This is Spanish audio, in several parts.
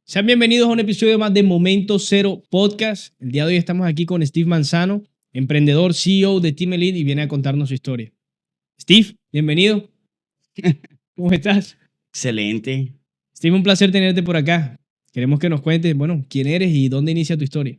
Sean bienvenidos a un episodio más de Momento Cero Podcast. El día de hoy estamos aquí con Steve Manzano, emprendedor, CEO de Team Elite, y viene a contarnos su historia. Steve, bienvenido. ¿Cómo estás? Excelente. Steve, un placer tenerte por acá. Queremos que nos cuentes, bueno, quién eres y dónde inicia tu historia.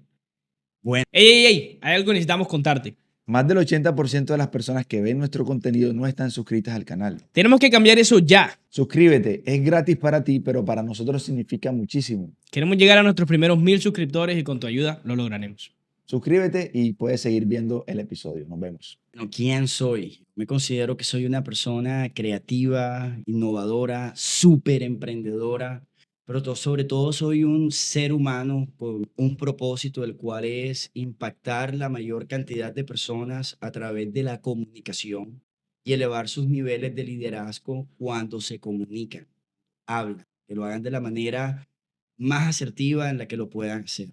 Bueno, ¡Ey! Hay algo que necesitamos contarte. Más del 80% de las personas que ven nuestro contenido no están suscritas al canal. Tenemos que cambiar eso ya. Suscríbete, es gratis para ti, pero para nosotros significa muchísimo. Queremos llegar a nuestros primeros 1000 suscriptores y con tu ayuda lo lograremos. Suscríbete y puedes seguir viendo el episodio. Nos vemos. ¿quién soy? Me considero que soy una persona creativa, innovadora, súper emprendedora, pero sobre todo soy un ser humano con un propósito, el cual es impactar la mayor cantidad de personas a través de la comunicación y elevar sus niveles de liderazgo cuando se comunican, hablan, que lo hagan de la manera más asertiva en la que lo puedan hacer.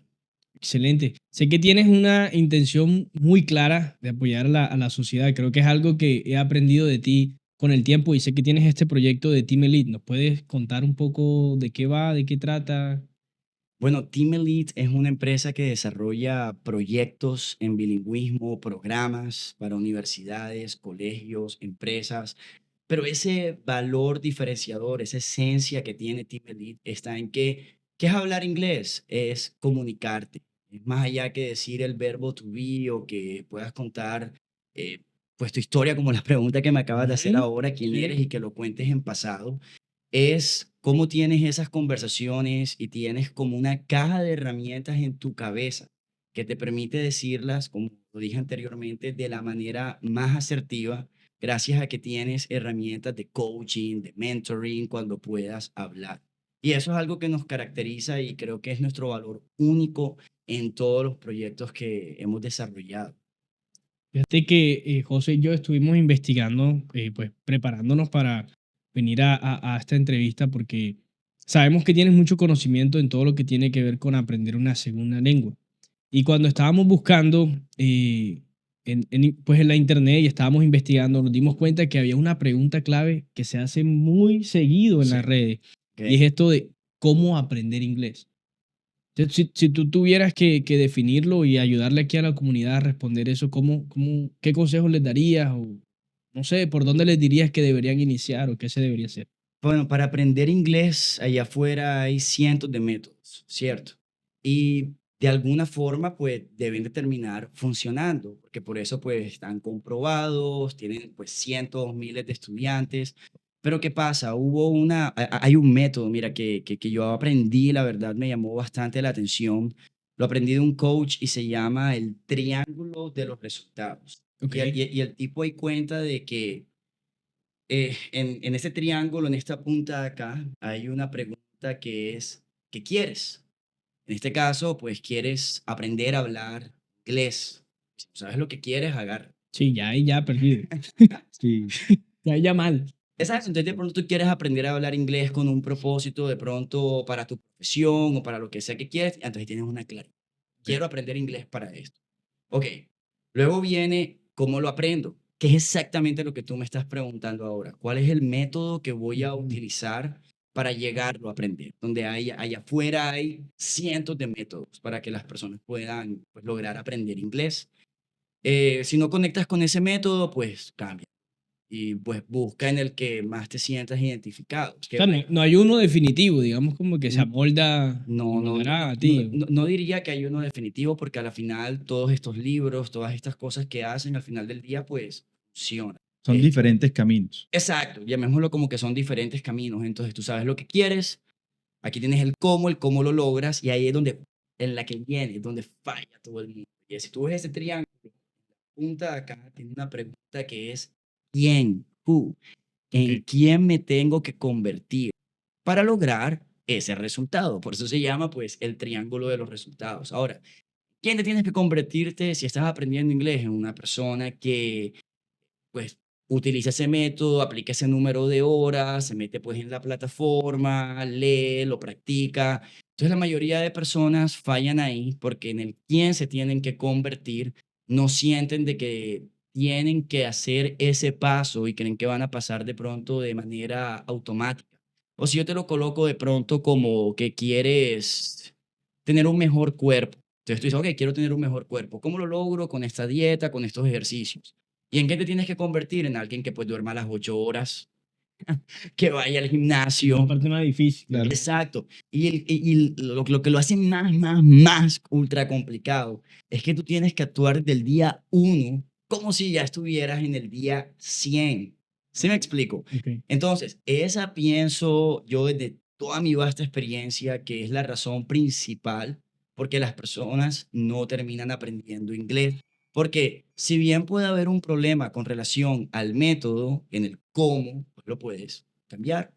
Excelente. Sé que tienes una intención muy clara de apoyar a la sociedad. Creo que es algo que he aprendido de ti con el tiempo y sé que tienes este proyecto de Team Elite. ¿Nos puedes contar un poco de qué va, de qué trata? Bueno, Team Elite es una empresa que desarrolla proyectos en bilingüismo, programas para universidades, colegios, empresas, pero ese valor diferenciador, esa esencia que tiene Team Elite está en que, ¿qué es hablar inglés? Es comunicarte. Es más allá que decir el verbo to be o que puedas contar eh, pues tu historia como la pregunta que me acabas de hacer Ujú. ahora, quién eres Sí. y que lo cuentes en pasado es cómo tienes esas conversaciones y tienes como una caja de herramientas en tu cabeza que te permite decirlas, como lo dije anteriormente, de la manera más asertiva, gracias a que tienes herramientas de coaching, de mentoring, cuando puedas hablar. Y eso es algo que nos caracteriza y creo que es nuestro valor único en todos los proyectos que hemos desarrollado. Fíjate que José y yo estuvimos investigando, pues preparándonos para venir a esta entrevista porque sabemos que tienes mucho conocimiento en todo lo que tiene que ver con aprender una segunda lengua. Y cuando estábamos buscando pues en la internet y estábamos investigando, nos dimos cuenta que había una pregunta clave que se hace muy seguido en Sí, las redes y es ok. esto de cómo aprender inglés. Entonces, si tú tuvieras que definirlo y ayudarle aquí a la comunidad a responder eso, ¿qué consejos les darías? O no sé, ¿por dónde les dirías que deberían iniciar o qué se debería hacer? Bueno, para aprender inglés allá afuera hay cientos de métodos, ¿cierto? Y de alguna forma, pues deben de terminar funcionando, porque por eso pues están comprobados, tienen pues cientos, miles de estudiantes. Pero ¿qué pasa? Hay un método, mira, que yo aprendí, la verdad me llamó bastante la atención. Lo aprendí de un coach y se llama el triángulo de los resultados. Ok. Y el tipo ahí cuenta de que en ese triángulo, en esta punta de acá, hay una pregunta que es, ¿qué quieres? En este caso, pues quieres aprender a hablar inglés. Si no sabes lo que quieres, agarra. Sí, ya ahí ya perdido. Sí. Ya ahí ya mal. Exacto, entonces de pronto tú quieres aprender a hablar inglés con un propósito, de pronto para tu profesión o para lo que sea que quieres, entonces tienes una claridad. Ok. Quiero aprender inglés para esto. Ok, luego viene cómo lo aprendo, que es exactamente lo que tú me estás preguntando ahora. ¿Cuál es el método que voy a Ujú. utilizar para llegarlo a aprender? Donde allá afuera hay cientos de métodos para que las personas puedan pues, lograr aprender inglés. Si no conectas con ese método, pues cambia y pues busca en el que más te sientas identificado. O sea, no hay uno definitivo, digamos como que se No, no, no, amoldará a ti. no diría que hay uno definitivo porque a la final todos estos libros, todas estas cosas que hacen al final del día, pues funcionan. Son diferentes caminos. Exacto, llamémoslo como que son diferentes caminos. Entonces tú sabes lo que quieres, aquí tienes el cómo lo logras y ahí es donde, en la que viene, donde falla todo el mundo. Y si tú ves ese triángulo, la punta de acá tiene una pregunta que es, ¿quién? Who? Ok. ¿En quién me tengo que convertir para lograr ese resultado? Por eso se llama pues el triángulo de los resultados. Ahora, ¿quién te tienes que convertirte si estás aprendiendo inglés? En una persona que pues utiliza ese método, aplica ese número de horas, se mete pues en la plataforma, lee, lo practica. Entonces la mayoría de personas fallan ahí porque en el quién se tienen que convertir, no sienten de que tienen que hacer ese paso y creen que van a pasar de pronto de manera automática. O si yo te lo coloco de pronto como que quieres tener un mejor cuerpo. Entonces tú dices, ok, quiero tener un mejor cuerpo. ¿Cómo lo logro? Con esta dieta, con estos ejercicios. ¿Y en qué te tienes que convertir? En alguien que pues duerma las 8 horas, que vaya al La gimnasio. parte más difícil, claro. Exacto. Y lo que lo hace más ultra complicado es que tú tienes que actuar del día 1 como si ya estuvieras en el día 100. ¿Sí me explico? Ok. Entonces, esa pienso yo desde toda mi vasta experiencia que es la razón principal porque las personas no terminan aprendiendo inglés. Porque si bien puede haber un problema con relación al método, en el cómo, pues lo puedes cambiar,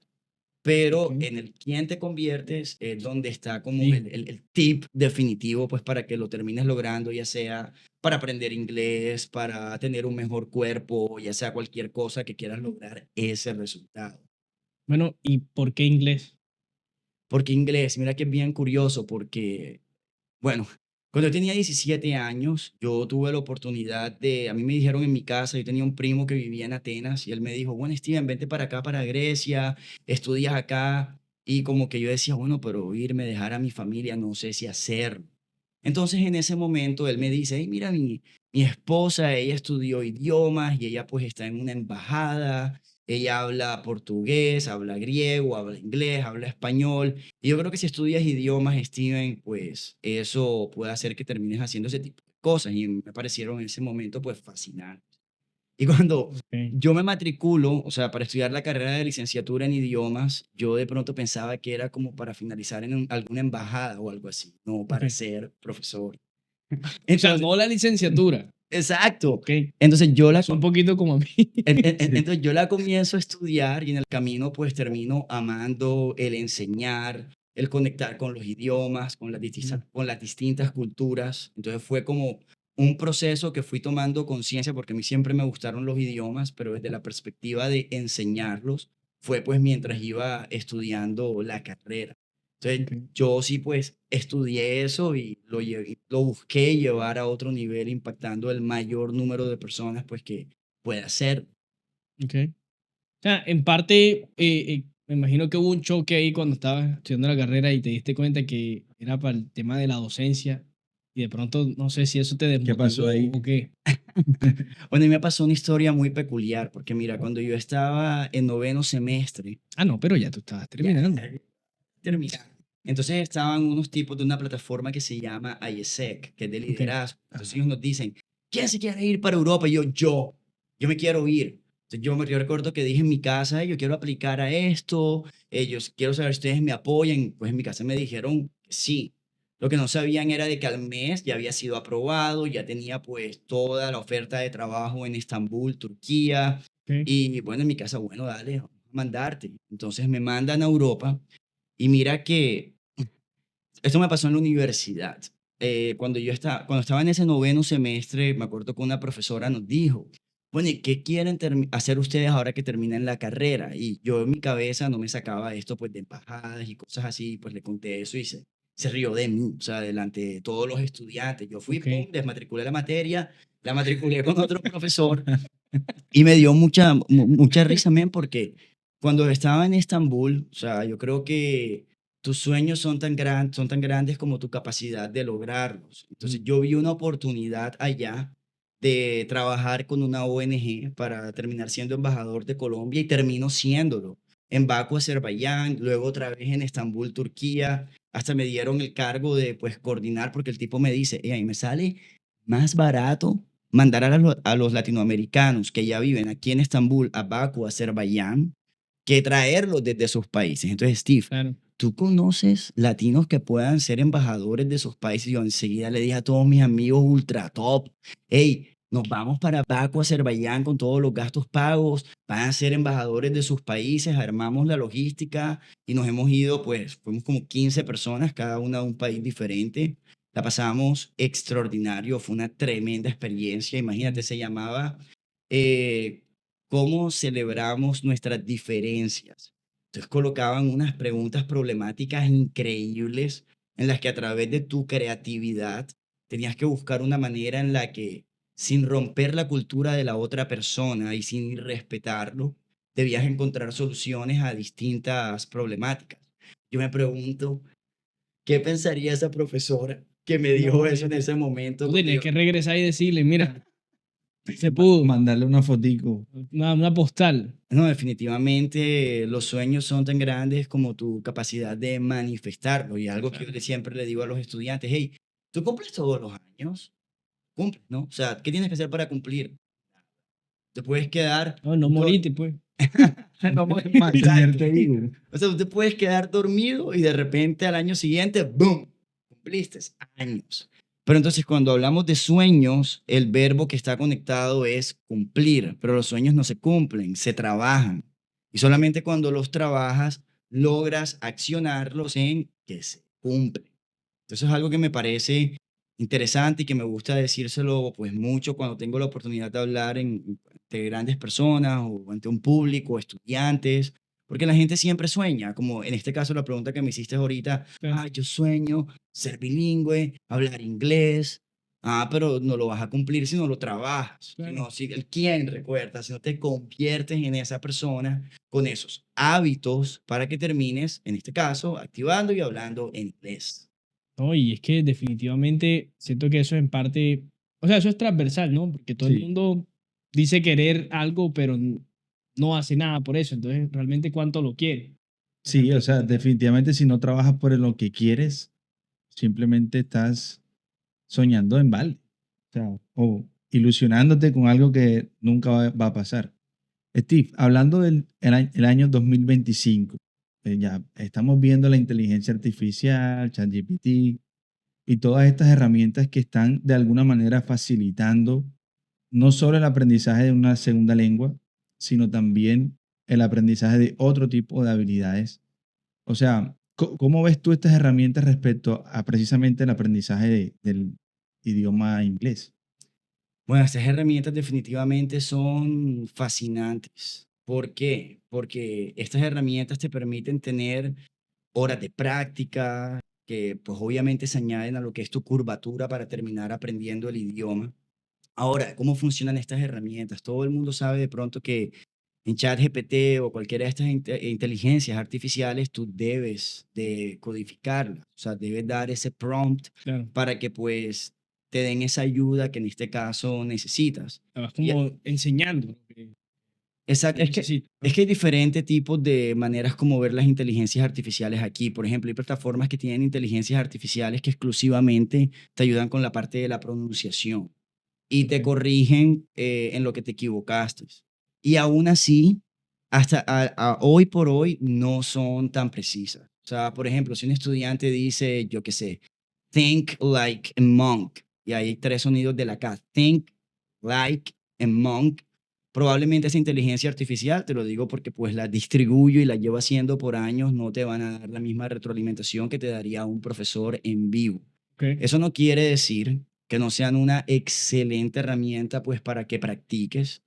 pero Ok. en el quién te conviertes es donde está como Sí. el tip definitivo, pues para que lo termines logrando, ya sea para aprender inglés, para tener un mejor cuerpo, ya sea cualquier cosa que quieras lograr ese resultado. Bueno, ¿y por qué inglés? Porque inglés, mira que es bien curioso, porque bueno, cuando yo tenía 17 años, yo tuve la oportunidad a mí me dijeron en mi casa, yo tenía un primo que vivía en Atenas y él me dijo, bueno, Steven, vente para acá, para Grecia, estudias acá. Y como que yo decía, bueno, pero irme, dejar a mi familia, no sé si hacerlo. Entonces en ese momento él me dice, hey, mira, mi esposa, ella estudió idiomas y ella pues está en una embajada, ella habla portugués, habla griego, habla inglés, habla español. Y yo creo que si estudias idiomas, Steven, pues eso puede hacer que termines haciendo ese tipo de cosas. Y me parecieron en ese momento pues fascinantes. Y cuando Ok. yo me matriculo, o sea, para estudiar la carrera de licenciatura en idiomas, yo de pronto pensaba que era como para finalizar en alguna embajada o algo así, no Ok. para ser profesor. O sea, Entonces, no la licenciatura. exacto. Ok. Entonces yo la, Es un poquito como a mí. Sí. entonces yo la comienzo a estudiar y en el camino pues termino amando el enseñar, el conectar con los idiomas, Mm. con las distintas culturas. Entonces fue como un proceso que fui tomando conciencia porque a mí siempre me gustaron los idiomas, pero desde la perspectiva de enseñarlos fue pues mientras iba estudiando la carrera. Entonces Ok. yo sí pues estudié eso y lo busqué llevar a otro nivel impactando el mayor número de personas pues que puede hacer. Ok. O sea, en parte, me imagino que hubo un choque ahí cuando estabas estudiando la carrera y te diste cuenta que era para el tema de la docencia y de pronto no sé si eso te ¿Qué pasó desmotivó ahí? o qué. Bueno, y me pasó una historia muy peculiar, porque mira, cuando yo estaba en noveno semestre, Ah, no, pero ya tú estabas ya terminando. terminando, entonces estaban unos tipos de una plataforma que se llama IESEC, que es de Ok. liderazgo. Entonces Ajá. ellos nos dicen, ¿quién se quiere ir para Europa? Y yo me quiero ir. Entonces yo recuerdo que dije en mi casa, yo quiero aplicar a esto, ellos, quiero saber si ustedes me apoyan. Pues en mi casa me dijeron que sí. Lo que no sabían era de que al mes ya había sido aprobado, ya tenía pues toda la oferta de trabajo en Estambul, Turquía. Ok. Y bueno, en mi casa, bueno, dale, vamos a mandarte. Entonces me mandan a Europa y mira que esto me pasó en la universidad. Cuando estaba en ese noveno semestre, me acuerdo que una profesora nos dijo, bueno, ¿y qué quieren hacer ustedes ahora que terminen la carrera? Y yo en mi cabeza no me sacaba esto pues de embajadas y cosas así, pues le conté eso y se rió de mí, o sea, delante de todos los estudiantes. Yo fui, Ok. pum, desmatriculé la materia, la matriculé con otro profesor y me dio mucha risa, men, porque cuando estaba en Estambul, o sea, yo creo que tus sueños son tan grandes como tu capacidad de lograrlos. Entonces, Mm. yo vi una oportunidad allá de trabajar con una ONG para terminar siendo embajador de Colombia y termino siéndolo en Bakú, Azerbaiyán, luego otra vez en Estambul, Turquía. Hasta me dieron el cargo de, pues, coordinar, porque el tipo me dice, ahí me sale más barato mandar a los latinoamericanos que ya viven aquí en Estambul, a Bakú, Azerbaiyán, que traerlos desde sus países. Entonces, Steve, Claro. ¿tú conoces latinos que puedan ser embajadores de sus países? Yo enseguida le dije a todos mis amigos ultra top, hey, nos vamos para Bakú, Azerbaiyán con todos los gastos pagos, van a ser embajadores de sus países, armamos la logística y nos hemos ido, pues fuimos como 15 personas, cada una de un país diferente. La pasamos extraordinario, fue una tremenda experiencia. Imagínate, Mm. se llamaba eh, ¿Cómo celebramos nuestras diferencias? Entonces colocaban unas preguntas problemáticas increíbles en las que a través de tu creatividad tenías que buscar una manera en la que, sin romper la cultura de la otra persona y sin respetarlo, debías encontrar soluciones a distintas problemáticas. Yo me pregunto, ¿qué pensaría esa profesora que me dijo No, eso en ese momento? tú Porque tenías yo, que regresar y decirle, mira, se pudo, Mandarle una fotico. una postal. no, definitivamente los sueños son tan grandes como tu capacidad de manifestarlo. Y algo que yo siempre le digo a los estudiantes, hey, ¿tú cumples todos los años? Cumples, ¿no? O sea, ¿qué tienes que hacer para cumplir? Te puedes quedar No, no moriste, pues. no morir. Mantenerte vivo. O sea, tú te puedes quedar dormido y de repente al año siguiente, ¡boom! Cumpliste años. Pero entonces cuando hablamos de sueños, el verbo que está conectado es cumplir, pero los sueños no se cumplen, se trabajan. Y solamente cuando los trabajas, logras accionarlos en que se cumplen. Entonces es algo que me parece interesante y que me gusta decírselo pues mucho cuando tengo la oportunidad de hablar ante grandes personas o ante un público, estudiantes, porque la gente siempre sueña, como en este caso la pregunta que me hiciste ahorita, Claro. yo sueño ser bilingüe, hablar inglés, pero no lo vas a cumplir si no lo trabajas, Claro. sino si el quién recuerda, si no te conviertes en esa persona con esos hábitos para que termines, en este caso, activando y hablando en inglés. No, y es que definitivamente siento que eso en parte, o sea, eso es transversal, ¿no? Porque todo el Sí. mundo dice querer algo, pero no hace nada por eso. Entonces, realmente, ¿cuánto lo quiere? Sí, o sea, definitivamente si no trabajas por lo que quieres, simplemente estás soñando en balde. O sea, o ilusionándote con algo que nunca va a pasar. Steve, hablando el año 2025, ya estamos viendo la inteligencia artificial, ChatGPT y todas estas herramientas que están de alguna manera facilitando no solo el aprendizaje de una segunda lengua, sino también el aprendizaje de otro tipo de habilidades. O sea, ¿cómo ves tú estas herramientas respecto a precisamente el aprendizaje del idioma inglés? Bueno, estas herramientas definitivamente son fascinantes. ¿Por qué? Porque estas herramientas te permiten tener horas de práctica que pues obviamente se añaden a lo que es tu curvatura para terminar aprendiendo el idioma. Ahora, ¿cómo funcionan estas herramientas? Todo el mundo sabe de pronto que en ChatGPT o cualquiera de estas inteligencias artificiales tú debes de codificarlas, o sea, debes dar ese prompt Claro. para que pues te den esa ayuda que en este caso necesitas. Estabas Y, como enseñando lo que exacto, necesitas, es ¿no? que hay diferentes tipos de maneras como ver las inteligencias artificiales aquí. Por ejemplo, hay plataformas que tienen inteligencias artificiales que exclusivamente te ayudan con la parte de la pronunciación y te Ok. corrigen en lo que te equivocaste. Y aún así, hasta hoy por hoy no son tan precisas. O sea, por ejemplo, si un estudiante dice, yo qué sé, think like a monk, y hay tres sonidos de la K, think like a monk, probablemente esa inteligencia artificial, te lo digo porque pues la distribuyo y la llevo haciendo por años, no te van a dar la misma retroalimentación que te daría un profesor en vivo. Ok. Eso no quiere decir que no sean una excelente herramienta pues para que practiques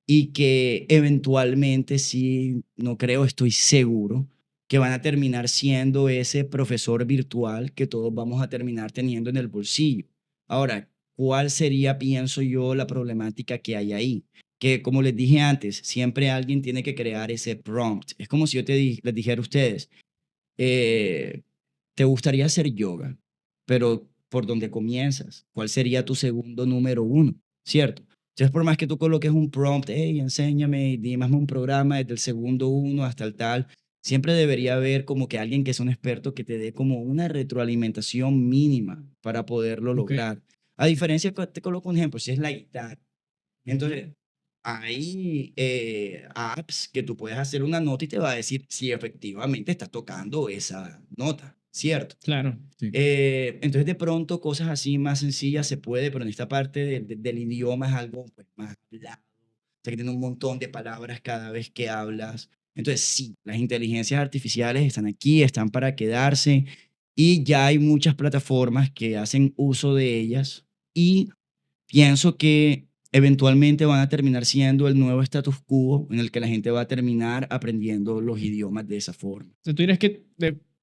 y que eventualmente sí, no creo, estoy seguro que van a terminar siendo ese profesor virtual que todos vamos a terminar teniendo en el bolsillo. Ahora, ¿cuál sería, pienso yo, la problemática que hay ahí? Que como les dije antes, siempre alguien tiene que crear ese prompt. Es como si yo les dijera a ustedes, eh, ¿te gustaría hacer yoga? Pero ¿por dónde comienzas? ¿Cuál sería tu segundo número uno? ¿Cierto? Entonces, por más que tú coloques un prompt, hey, enséñame, dime un programa desde el segundo uno hasta el tal, siempre debería haber como que alguien que es un experto que te dé como una retroalimentación mínima para poderlo Ok. lograr. A diferencia, te coloco un ejemplo, si es la guitarra. Entonces, hay apps que tú puedes hacer una nota y te va a decir si efectivamente estás tocando esa nota, ¿cierto? Claro. Sí. Entonces, de pronto, cosas así más sencillas se puede, pero en esta parte del idioma es algo pues, más hablado. O sea, que tiene un montón de palabras cada vez que hablas. Entonces, sí, las inteligencias artificiales están aquí, están para quedarse y ya hay muchas plataformas que hacen uso de ellas y pienso que eventualmente van a terminar siendo el nuevo status quo en el que la gente va a terminar aprendiendo los idiomas de esa forma. O sea, tú dirías que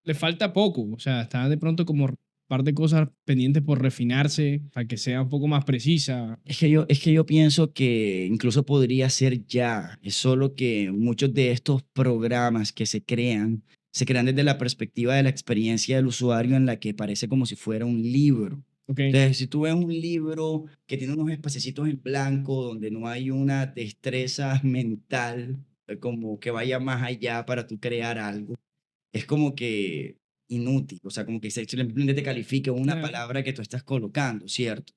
le falta poco, o sea, está de pronto como par de cosas pendientes por refinarse para que sea un poco más precisa. Es que yo pienso que incluso podría ser ya. Es solo que muchos de estos programas que se crean desde la perspectiva de la experiencia del usuario en la que parece como si fuera un libro. Ok, Entonces, si tú ves un libro que tiene unos espacios en blanco donde no hay una destreza mental como que vaya más allá para tú crear algo, es como que inútil, o sea, como que simplemente te califique una claro. palabra que tú estás colocando, ¿cierto?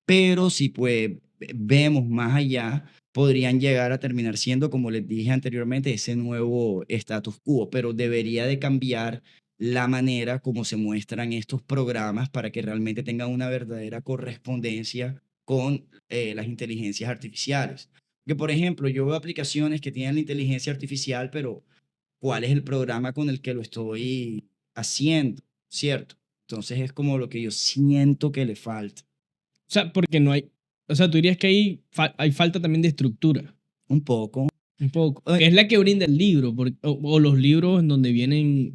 Pero si pues vemos más allá, podrían llegar a terminar siendo, como les dije anteriormente, ese nuevo status quo, pero debería de cambiar la manera como se muestran estos programas para que realmente tengan una verdadera correspondencia con las inteligencias artificiales. Que, por ejemplo, yo veo aplicaciones que tienen la inteligencia artificial, pero ¿cuál es el programa con el que lo estoy haciendo? ¿Cierto? Entonces es como lo que yo siento que le falta. O sea, porque no hay, o sea, tú dirías que hay falta también de estructura, Un poco. un poco, Eh, que es la que brinda el libro, o los libros en donde vienen,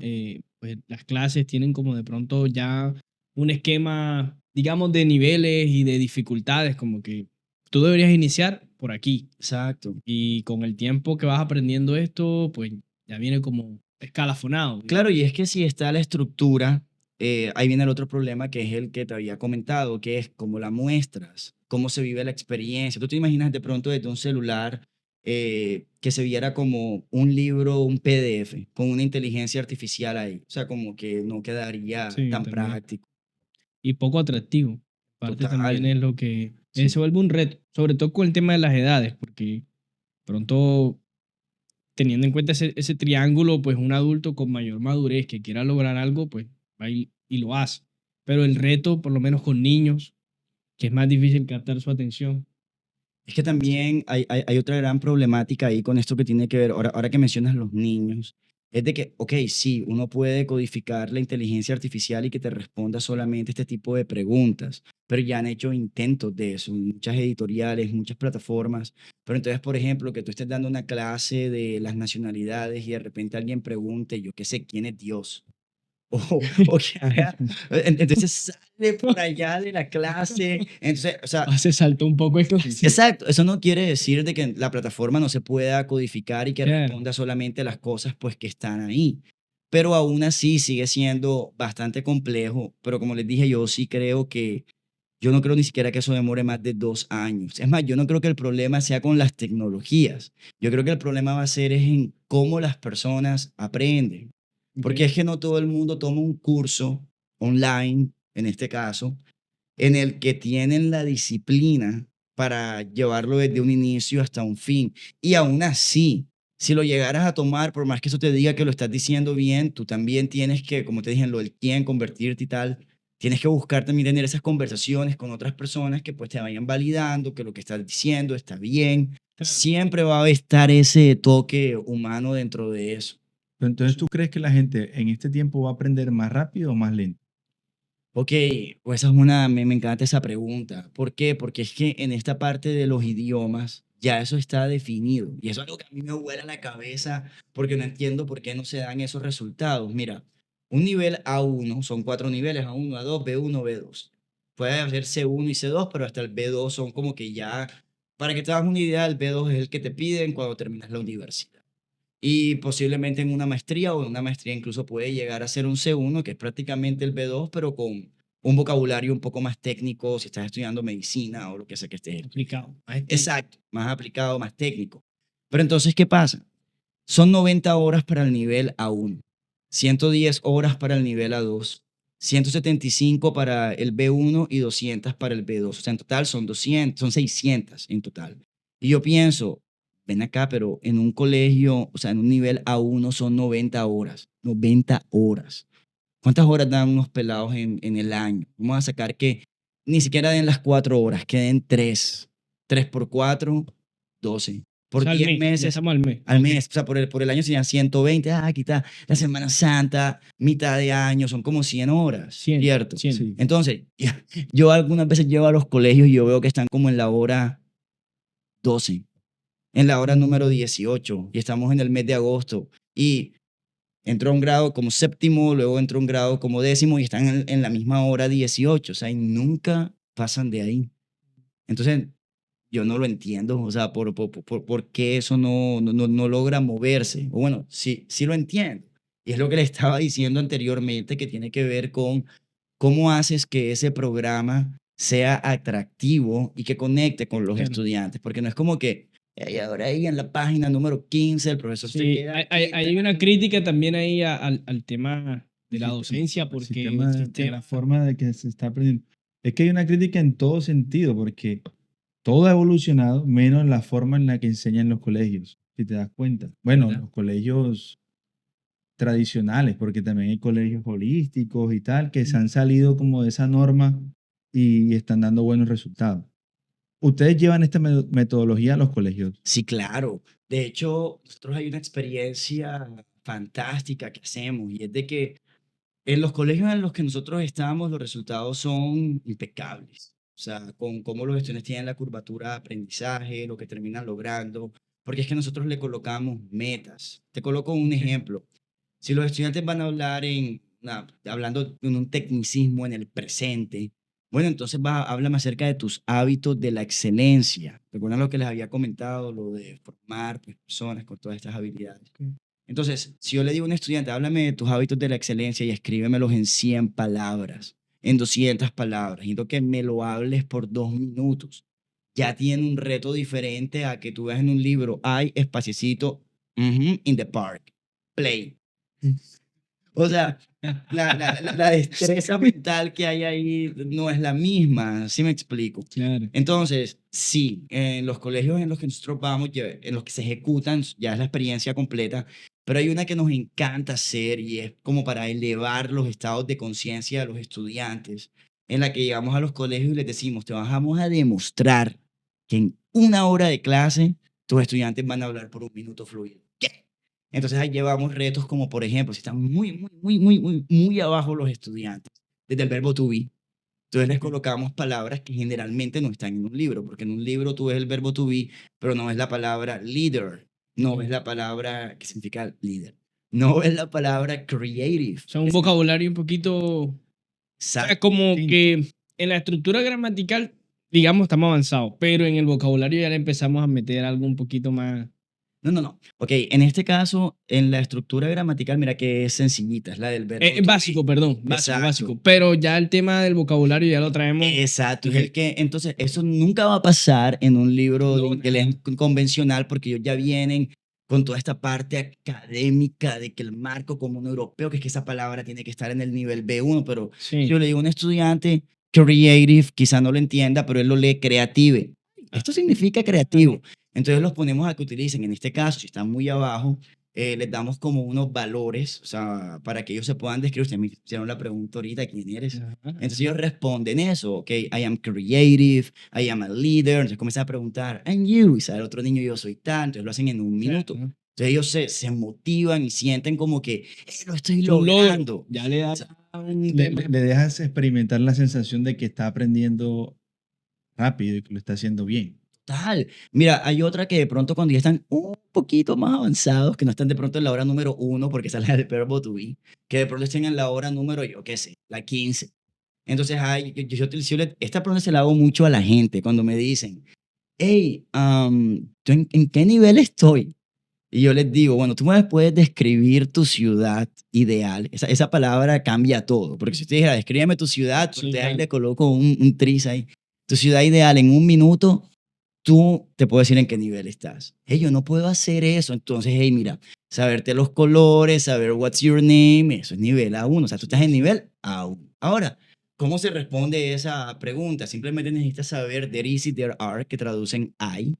pues las clases tienen como de pronto ya un esquema, digamos, de niveles y de dificultades, como que tú deberías iniciar por aquí Exacto. y con el tiempo que vas aprendiendo esto, pues ya viene como escalafonado, Claro, digamos. y es que si está la estructura, ahí viene el otro problema que es el que te había comentado, que es cómo la muestras, cómo se vive la experiencia. ¿Tú te imaginas de pronto desde un celular que se viera como un libro, un PDF, con una inteligencia artificial ahí? O sea, como que no quedaría Sí, tan también. práctico. Y poco atractivo. Parte también Total. es lo que Sí. se vuelve un reto, sobre todo con el tema de las edades, porque pronto teniendo en cuenta ese triángulo, pues un adulto con mayor madurez que quiera lograr algo, pues va y lo hace. Pero el reto, por lo menos con niños, que es más difícil captar su atención. Es que también hay otra gran problemática ahí con esto que tiene que ver, ahora que mencionas los niños, es de que, ok, sí, uno puede codificar la inteligencia artificial y que te responda solamente este tipo de preguntas, pero ya han hecho intentos de eso, muchas editoriales, muchas plataformas, pero entonces, por ejemplo, que tú estés dando una clase de las nacionalidades y de repente alguien pregunte, yo qué sé, ¿quién es Dios? O que haga, entonces sale por allá de la clase, entonces, o sea, Hace salto un poco de clase. exacto, eso no quiere decir de que la plataforma no se pueda codificar y que Claro. responda solamente a las cosas pues que están ahí. Pero aún así sigue siendo bastante complejo. Pero como les dije, yo sí creo que, yo no creo ni siquiera que eso demore más de 2 años. Es más, yo no creo que el problema sea con las tecnologías. Yo creo que el problema va a ser es en cómo las personas aprenden. Porque Ok. es que no todo el mundo toma un curso online, en este caso, en el que tienen la disciplina para llevarlo desde un inicio hasta un fin. Y aún así, si lo llegaras a tomar, por más que eso te diga que lo estás diciendo bien, tú también tienes que, como te dije, en lo del quién, convertirte y tal, tienes que buscar también tener esas conversaciones con otras personas que pues te vayan validando que lo que estás diciendo está bien. Claro. Siempre va a estar ese toque humano dentro de eso. Pero entonces, ¿tú crees que la gente en este tiempo va a aprender más rápido o más lento? Ok, pues me encanta esa pregunta. ¿Por qué? Porque es que en esta parte de los idiomas ya eso está definido. Y eso es algo que a mí me vuela la cabeza porque no entiendo por qué no se dan esos resultados. Mira, un nivel A1 son 4 niveles, A1, A2, B1, B2. Puede haber C1 y C2, pero hasta el B2 son como que ya, para que te hagas una idea, el B2 es el que te piden cuando terminas la universidad. Y posiblemente en una maestría o en una maestría incluso puede llegar a ser un C1, que es prácticamente el B2, pero con un vocabulario un poco más técnico, si estás estudiando medicina o lo que sea que estés. Complicado. Más estricto. Exacto, más aplicado, más técnico. Pero entonces, ¿qué pasa? Son 90 horas para el nivel A1, 110 horas para el nivel A2, 175 para el B1 y 200 para el B2. O sea, en total son 200, son 600 en total. Y yo pienso, ven acá, pero en un colegio, o sea, en un nivel A1 son 90 horas. 90 horas. ¿Cuántas horas dan unos pelados en el año? Vamos a sacar que ni siquiera den las 4 horas, que den 3. 3 por 4, 12. O Por sea, al 10 mes. Ya meses, estamos al mes. al Ok. mes. O sea, por el año serían 120. Aquí está la Semana Santa, mitad de año, son como 100 horas, 100. ¿cierto? 100. Sí. Entonces, yo algunas veces llevo a los colegios y yo veo que están como en la hora 12, en la hora número 18, y estamos en el mes de agosto. Y entró a un grado como séptimo, luego entró a un grado como décimo y están en la misma hora 18, o sea, y nunca pasan de ahí. Entonces, yo no lo entiendo, o sea, por qué eso no logra moverse. O bueno, sí lo entiendo. Y es lo que le estaba diciendo anteriormente, que tiene que ver con cómo haces que ese programa sea atractivo y que conecte con los Claro. estudiantes. Porque no es como que ahora ahí en la página número 15 el profesor se Sí, queda hay una crítica también ahí al tema de la El docencia, el porque sistema, el de la sistema... forma de que se está aprendiendo. Es que hay una crítica en todo sentido, porque todo ha evolucionado, menos la forma en la que enseñan los colegios, si te das cuenta. Bueno, ¿Verdad? los colegios tradicionales, porque también hay colegios holísticos y tal, que se han salido como de esa norma y están dando buenos resultados. ¿Ustedes llevan esta metodología a los colegios? Sí, claro. De hecho, nosotros hay una experiencia fantástica que hacemos y es de que en los colegios en los que nosotros estamos, los resultados son impecables. O sea, con cómo los estudiantes tienen la curvatura de aprendizaje, lo que terminan logrando, porque es que nosotros le colocamos metas. Te coloco un ejemplo. Si los estudiantes van a hablar hablando en un tecnicismo en el presente, bueno, entonces háblame acerca de tus hábitos de la excelencia. ¿Recuerdan lo que les había comentado, lo de formar pues, personas con todas estas habilidades? Entonces, si yo le digo a un estudiante, háblame de tus hábitos de la excelencia y escríbemelos en 100 palabras, en 200 palabras, necesito que me lo hables por 2 minutos. Ya tiene un reto diferente a que tú veas en un libro, hay espaciecito, in the park, play. O sea, la destreza mental que hay ahí no es la misma, ¿sí me explico? Claro. Entonces, sí, en los colegios en los que nosotros vamos, en los que se ejecutan, ya es la experiencia completa, pero hay una que nos encanta hacer y es como para elevar los estados de conciencia de los estudiantes, en la que llegamos a los colegios y les decimos, te vamos a demostrar que en 1 hora de clase tus estudiantes van a hablar por 1 minuto fluido. ¿Qué? Entonces ahí llevamos retos como, por ejemplo, si están muy abajo los estudiantes, desde el verbo to be. Entonces les colocamos palabras que generalmente no están en un libro, porque en un libro tú ves el verbo to be, pero no ves la palabra leader, no ves la palabra que significa líder, no ves la palabra creative. O sea, un vocabulario un poquito... O sea, como Distinto. que en la estructura gramatical, digamos, estamos avanzados, pero en el vocabulario ya le empezamos a meter algo un poquito más... No. Ok, en este caso, en la estructura gramatical, mira que es sencillita, es la del verbo to be. básico, perdón, Exacto. básico. Pero ya el tema del vocabulario ya lo traemos... Exacto, es el que, entonces, eso nunca va a pasar en un libro de No, inglés convencional porque ellos ya vienen con toda esta parte académica de que el marco común europeo, que es que esa palabra tiene que estar en el nivel B1, pero si Sí. yo le digo a un estudiante creative, quizá no lo entienda, pero él lo lee creative. Esto significa creativo. Entonces los ponemos a que utilicen, en este caso, si están muy abajo, les damos como unos valores, o sea, para que ellos se puedan describir. Ustedes me hicieron la pregunta ahorita, ¿quién eres? Entonces ellos responden eso, ok, I am creative, I am a leader. Entonces comienzan a preguntar, and you, y sale otro niño, yo soy tal. Entonces lo hacen en 1 minuto. Claro. Entonces ellos se motivan y sienten como que lo estoy Es un logro. logrando. Ya le da O sea, un Le, tema. le dejas experimentar la sensación de que está aprendiendo rápido y que lo está haciendo bien. Total. Mira, hay otra que de pronto cuando ya están un poquito más avanzados, que no están de pronto en la hora número 1, porque sale el verbo to be, que de pronto estén en la hora número, yo qué sé, la 15. Entonces, esta pregunta se la hago mucho a la gente cuando me dicen, hey, ¿tú en qué nivel estoy? Y yo les digo, bueno, tú me puedes describir tu ciudad ideal. Esa palabra cambia todo, porque si usted dijera, descríbeme tu ciudad, Sí, usted ahí claro. le coloco un tris ahí. Tu ciudad ideal en 1 minuto, tú te puedo decir en qué nivel estás. Hey, yo no puedo hacer eso. Entonces, hey, mira, saberte los colores, saber what's your name, eso es nivel A1. O sea, tú estás en nivel A1. Ahora, ¿cómo se responde esa pregunta? Simplemente necesitas saber there is y there are, que traducen hay.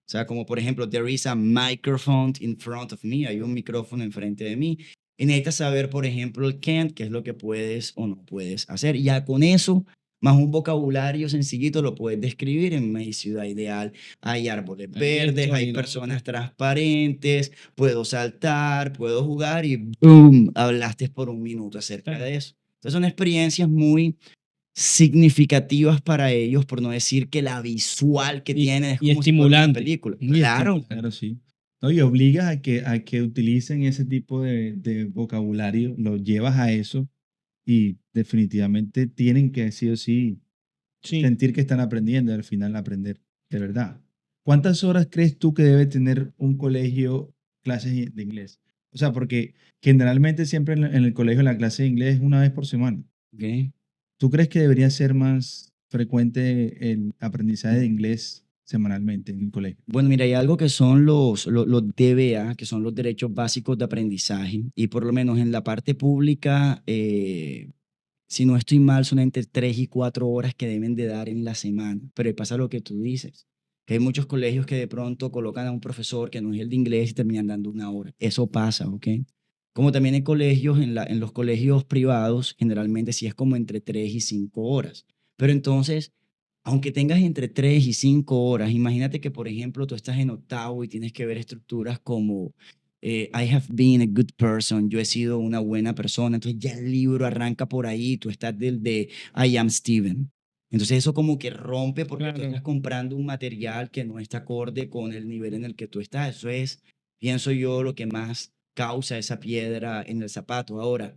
O sea, como por ejemplo, there is a microphone in front of me, hay un micrófono enfrente de mí. Y necesitas saber, por ejemplo, el can't, que es lo que puedes o no puedes hacer. Y ya con eso, más un vocabulario sencillito, lo puedes describir en mi ciudad ideal. Hay árboles verdes, esto, hay hay lo personas otro. transparentes, puedo saltar, puedo jugar y ¡boom! Hablaste por 1 minuto acerca Claro. de eso. Entonces son experiencias muy significativas para ellos, por no decir que la visual que Y, tienen es y como si fuera una estimulante. película. Muy Claro. estimulante. Claro, sí. ¿no? Y obligas a que utilicen ese tipo de vocabulario, los llevas a eso y definitivamente tienen que sí o sí Sí. sentir que están aprendiendo y al final aprender, de verdad. ¿Cuántas horas crees tú que debe tener un colegio clases de inglés? O sea, porque generalmente siempre en el colegio la clase de inglés es una vez por semana. ¿ok? ¿Tú crees que debería ser más frecuente el aprendizaje de inglés semanalmente en el colegio? Bueno, mira, hay algo que son los DBA, que son los derechos básicos de aprendizaje, y por lo menos en la parte pública, si no estoy mal, son entre 3 y 4 horas que deben de dar en la semana. Pero ahí pasa lo que tú dices, que hay muchos colegios que de pronto colocan a un profesor que no es el de inglés y terminan dando 1 hora. Eso pasa, ¿ok? Como también hay colegios, en los colegios privados, generalmente sí es como entre 3 y 5 horas. Pero entonces, aunque tengas entre 3 y 5 horas, imagínate que, por ejemplo, tú estás en octavo y tienes que ver estructuras como I have been a good person, yo he sido una buena persona, entonces ya el libro arranca por ahí, tú estás del de I am Steven. Entonces eso como que rompe porque tú Claro. estás comprando un material que no está acorde con el nivel en el que tú estás. Eso es, pienso yo, lo que más causa esa piedra en el zapato. Ahora,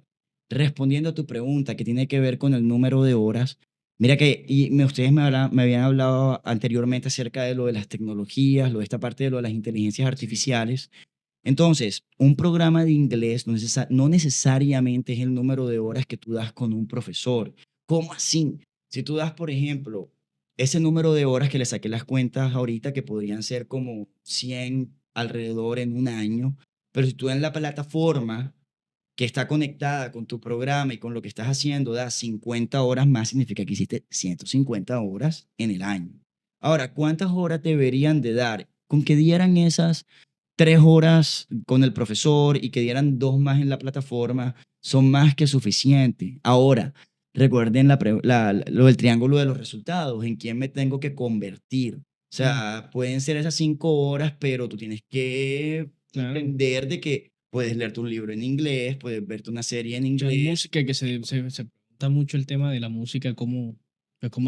respondiendo a tu pregunta que tiene que ver con el número de horas, mira que ustedes me habían hablado anteriormente acerca de lo de las tecnologías, lo de esta parte de lo de las inteligencias artificiales. Entonces, un programa de inglés no necesariamente es el número de horas que tú das con un profesor. ¿Cómo así? Si tú das, por ejemplo, ese número de horas que le saqué las cuentas ahorita, que podrían ser como 100 alrededor en un año, pero si tú en la plataforma que está conectada con tu programa y con lo que estás haciendo, da 50 horas más, significa que hiciste 150 horas en el año. Ahora, ¿cuántas horas deberían de dar? Con que dieran esas 3 horas con el profesor y que dieran 2 más en la plataforma, son más que suficiente. Ahora, recuerden lo del triángulo de los resultados, en quién me tengo que convertir. O sea, pueden ser esas 5 horas, pero tú tienes que Claro. entender de que puedes leerte un libro en inglés, puedes verte una serie en Hay inglés. música que se pregunta mucho el tema de la música, cómo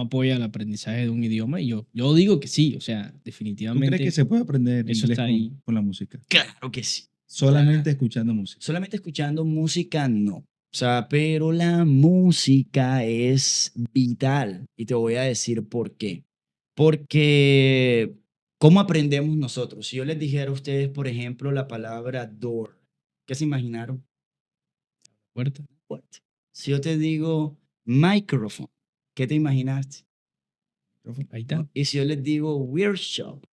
apoya el aprendizaje de un idioma, y yo digo que sí, o sea, ¿Tú crees que definitivamente se puede aprender eso inglés está ahí. con la música? Claro que sí. Solamente escuchando música. Solamente escuchando música, no. O sea, pero la música es vital. Y te voy a decir por qué. Porque, ¿cómo aprendemos nosotros? Si yo les dijera a ustedes, por ejemplo, la palabra door, ¿qué se imaginaron? Puerta. Puerta. Si yo te digo microphone, ¿qué te imaginaste? Ahí está. Y si yo les digo workshop,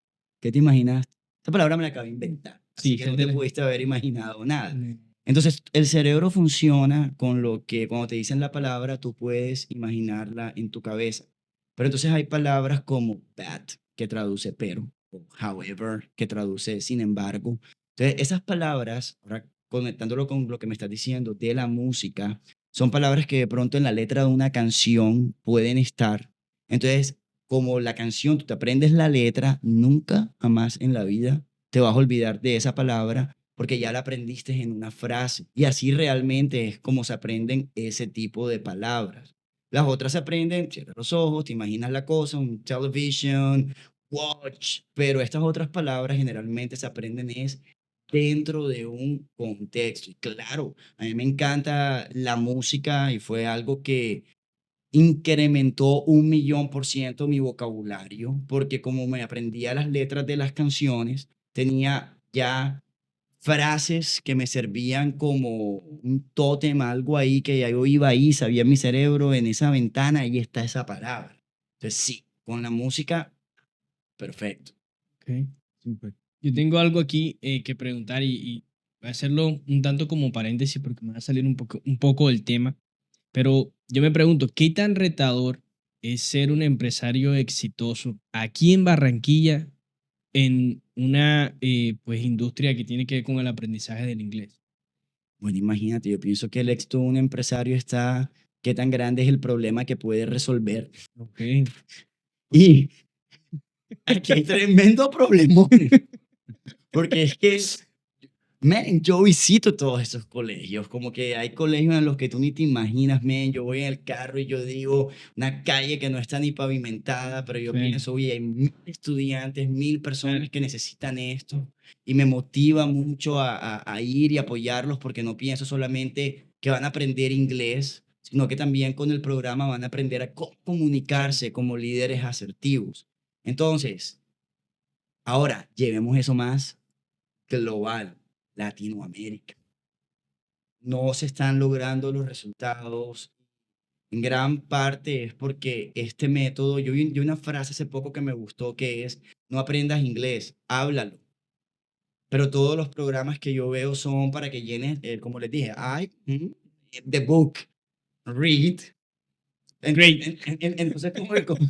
¿qué te imaginaste? Esta palabra me la acabé de inventar. Así Sí, que no te gente. pudiste haber imaginado nada. Mm. Entonces, el cerebro funciona con lo que cuando te dicen la palabra, tú puedes imaginarla en tu cabeza. Pero entonces hay palabras como but, que traduce pero, o however, que traduce sin embargo. Entonces, esas palabras, ahora conectándolo con lo que me estás diciendo de la música, son palabras que de pronto en la letra de una canción pueden estar. Entonces, como la canción, tú te aprendes la letra, nunca jamás en la vida te vas a olvidar de esa palabra porque ya la aprendiste en una frase. Y así realmente es como se aprenden ese tipo de palabras. Las otras se aprenden, cierra los ojos, te imaginas la cosa, un television, watch, pero estas otras palabras generalmente se aprenden es dentro de un contexto. Y claro, a mí me encanta la música y fue algo que incrementó 1.000.000% mi vocabulario, porque como me aprendía las letras de las canciones, tenía ya frases que me servían como un tótem, algo ahí que ya yo iba ahí, sabía en mi cerebro, en esa ventana, ahí está esa palabra. Entonces sí, con la música, perfecto. Ok. Súper. Yo tengo algo aquí que preguntar y voy a hacerlo un tanto como paréntesis porque me va a salir un poco del tema. Pero yo me pregunto, ¿qué tan retador es ser un empresario exitoso aquí en Barranquilla en una pues industria que tiene que ver con el aprendizaje del inglés? Bueno, imagínate, yo pienso que el éxito de un empresario está, qué tan grande es el problema que puede resolver. Ok. Y aquí hay tremendo problemón, porque es que Men, yo visito todos esos colegios, como que hay colegios en los que tú ni te imaginas, men, yo voy en el carro y yo digo, una calle que no está ni pavimentada, pero yo Sí. pienso, oye, hay 1000 estudiantes, 1000 personas Claro. que necesitan esto, y me motiva mucho a ir y apoyarlos porque no pienso solamente que van a aprender inglés, sino que también con el programa van a aprender a cómo comunicarse como líderes asertivos. Entonces, ahora, llevemos eso más global, Latinoamérica. No se están logrando los resultados. En gran parte es porque este método, yo vi una frase hace poco que me gustó que es, no aprendas inglés, háblalo. Pero todos los programas que yo veo son para que llenes, como les dije, the book, read. Great. Entonces,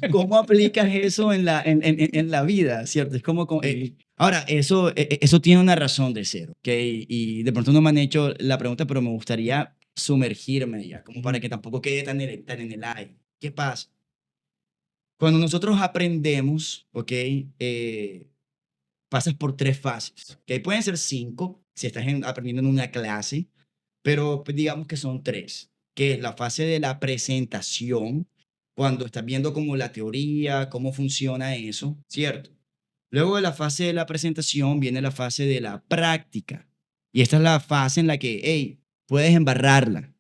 ¿cómo aplicas eso en la vida, cierto? Es ahora, eso tiene una razón de ser, ¿ok? Y de pronto no me han hecho la pregunta, pero me gustaría sumergirme ya, como para que tampoco quede tan en el aire. ¿Qué pasa? Cuando nosotros aprendemos, ¿ok? Pasas por 3 fases, ¿ok? Pueden ser 5 si estás aprendiendo en una clase, pero pues, digamos que son 3, que es la fase de la presentación, cuando estás viendo como la teoría, cómo funciona eso, ¿cierto? Luego de la fase de la presentación viene la fase de la práctica. Y esta es la fase en la que, hey, puedes embarrarla,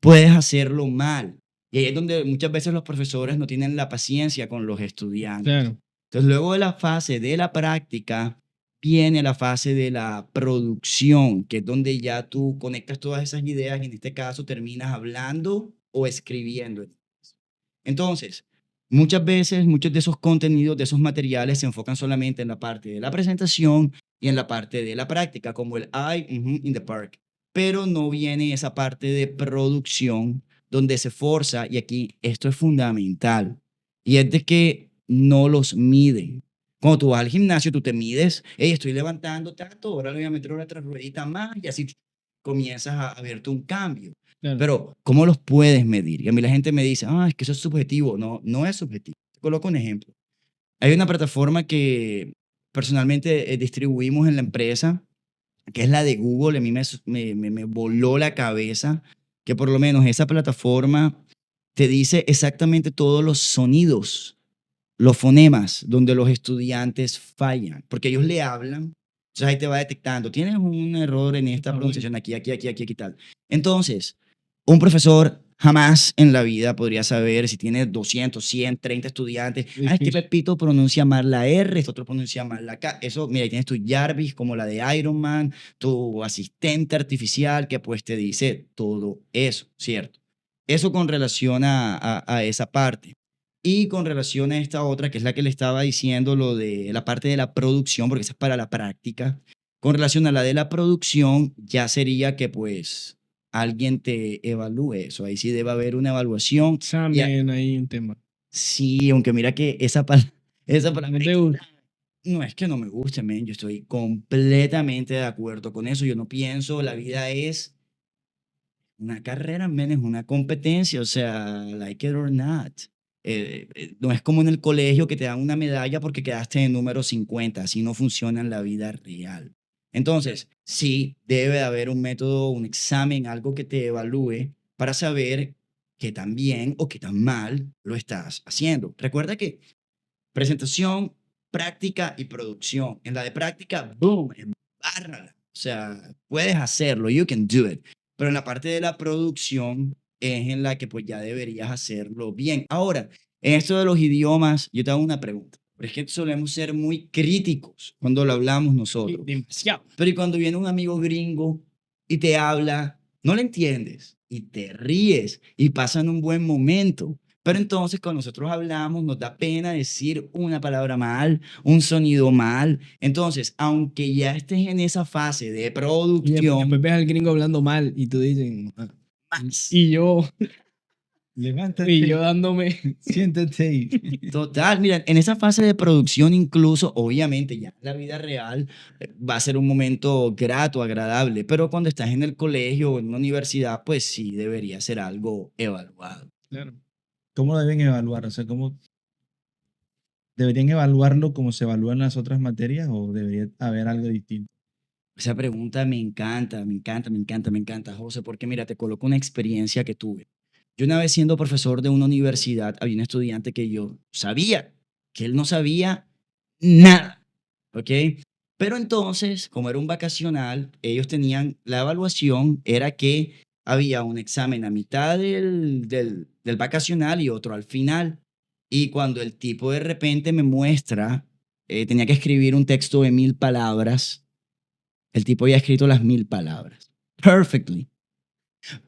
puedes hacerlo mal. Y ahí es donde muchas veces los profesores no tienen la paciencia con los estudiantes. Claro. Entonces, luego de la fase de la práctica, viene la fase de la producción, que es donde ya tú conectas todas esas ideas y en este caso terminas hablando o escribiendo. Entonces, muchas veces, muchos de esos contenidos, de esos materiales se enfocan solamente en la parte de la presentación y en la parte de la práctica, como el in the park. Pero no viene esa parte de producción donde se forza, y aquí esto es fundamental, y es de que no los miden. Cuando tú vas al gimnasio, tú te mides, hey, estoy levantando tanto, ahora le voy a meter otra ruedita más, y así comienzas a verte un cambio. Claro. Pero, ¿cómo los puedes medir? Y a mí la gente me dice, es que eso es subjetivo. No, no es subjetivo. Te coloco un ejemplo. Hay una plataforma que personalmente distribuimos en la empresa, que es la de Google. A mí me voló la cabeza que por lo menos esa plataforma te dice exactamente todos los sonidos, los fonemas donde los estudiantes fallan, porque ellos le hablan, entonces ahí te va detectando, tienes un error en esta pronunciación aquí, aquí, aquí, aquí, aquí, tal. Entonces, un profesor jamás en la vida podría saber si tiene 200, 100, 30 estudiantes. Es que Difícil. Pepito pronuncia mal la R, este otro pronuncia mal la K. Eso, mira, ahí tienes tu Jarvis como la de Iron Man, tu asistente artificial que pues te dice todo eso, ¿cierto? Eso con relación a esa parte. Y con relación a esta otra, que es la que le estaba diciendo, lo de la parte de la producción, porque esa es para la práctica. Con relación a la de la producción, ya sería que pues alguien te evalúe eso. Ahí sí debe haber una evaluación. También hay un tema. Sí, aunque mira que esa ¿No palabra te gusta? no es que no me guste, men. Yo estoy completamente de acuerdo con eso. Yo no pienso, la vida es una carrera, men, es una competencia, o sea, like it or not. No es como en el colegio que te dan una medalla porque quedaste en número 50, así no funciona en la vida real. Entonces, sí, debe de haber un método, un examen, algo que te evalúe para saber qué tan bien o qué tan mal lo estás haciendo. Recuerda que presentación, práctica y producción. En la de práctica, boom, embárrala. O sea, puedes hacerlo, you can do it. Pero en la parte de la producción es en la que pues ya deberías hacerlo bien. Ahora, en esto de los idiomas, yo te hago una pregunta. Pero es que solemos ser muy críticos cuando lo hablamos nosotros. Demasiado. Pero y cuando viene un amigo gringo y te habla, no le entiendes y te ríes y pasan un buen momento. Pero entonces cuando nosotros hablamos nos da pena decir una palabra mal, un sonido mal. Entonces, aunque ya estés en esa fase de Y producción, después ves al gringo hablando mal y tú dices, más. y yo Levántate, dándome. siéntate. Total, mira, en esa fase de producción incluso, obviamente ya en la vida real va a ser un momento grato, agradable, pero cuando estás en el colegio o en una universidad, pues sí debería ser algo evaluado. Claro. ¿Cómo lo deben evaluar? O sea, ¿cómo deberían evaluarlo como se evalúan las otras materias o debería haber algo distinto? Esa pregunta me encanta, me encanta, me encanta, me encanta, José, porque mira, te coloco una experiencia que tuve. Yo una vez siendo profesor de una universidad, había un estudiante que yo sabía que él no sabía nada, ¿ok? Pero entonces, como era un vacacional, ellos tenían, la evaluación era que había un examen a mitad del vacacional y otro al final. Y cuando el tipo de repente me muestra, tenía que escribir un texto de 1000 palabras, el tipo había escrito las 1000 palabras. Perfectly.